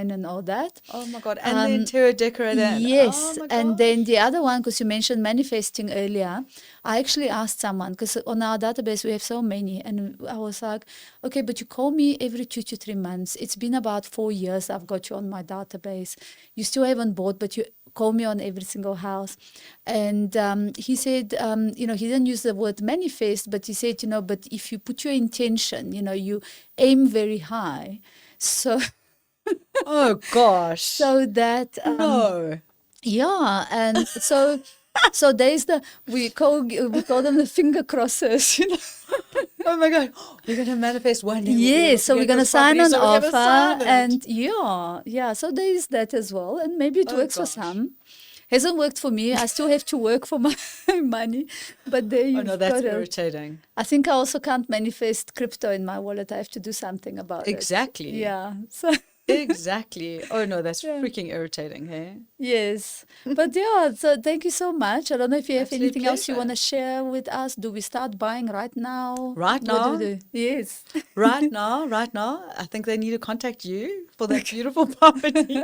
and all that. Oh my God. And the interior decorator. Yes. And then the other one, because you mentioned manifesting earlier, I actually asked someone, because on our database we have so many, and I was like, okay, but you call me every 2 to 3 months. It's been about 4 years I've got you on my database. You still haven't bought, but you call me on every single house. And he said, he didn't use the word manifest, but he said, but if you put your intention, you aim very high. So, oh gosh. So that no. Yeah, and so there's we call them the finger crossers. Oh my God, we're gonna manifest one day. Yes, so we're gonna sign an offer, and so there is that as well, and maybe it works for some. Hasn't worked for me. I still have to work for my money. But there you go. Oh no, that's irritating. I think I also can't manifest crypto in my wallet. I have to do something about it. Exactly. Yeah. So exactly. Oh no, that's freaking irritating, hey? Yes. But so thank you so much. I don't know if you have anything else you want to share with us. Do we start buying right now? Right now? What do we do? Yes. Right now. I think they need to contact you for that beautiful property.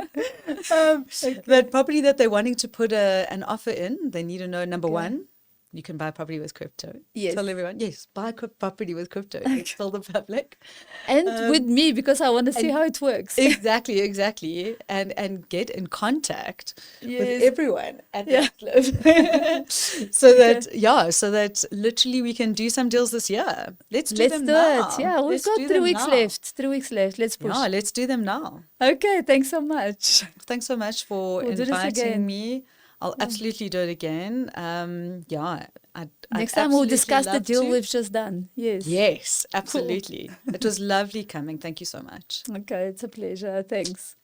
That property that they're wanting to put an offer in, they need to know, number one, you can buy property with crypto. Yes. Tell everyone, yes, buy property with crypto. Tell the public. And with me, because I want to see how it works. Exactly. And get in contact with everyone at that club. so that literally we can do some deals this year. Let's do them now. It. Yeah, we've got 3 weeks left. 3 weeks left. Let's push. Yeah, let's do them now. Okay, thanks so much. Thanks so much for inviting me. I'll absolutely do it again. Next time we'll discuss the deal we've just done. Yes. Yes, absolutely. Cool. It was lovely coming. Thank you so much. Okay, it's a pleasure. Thanks.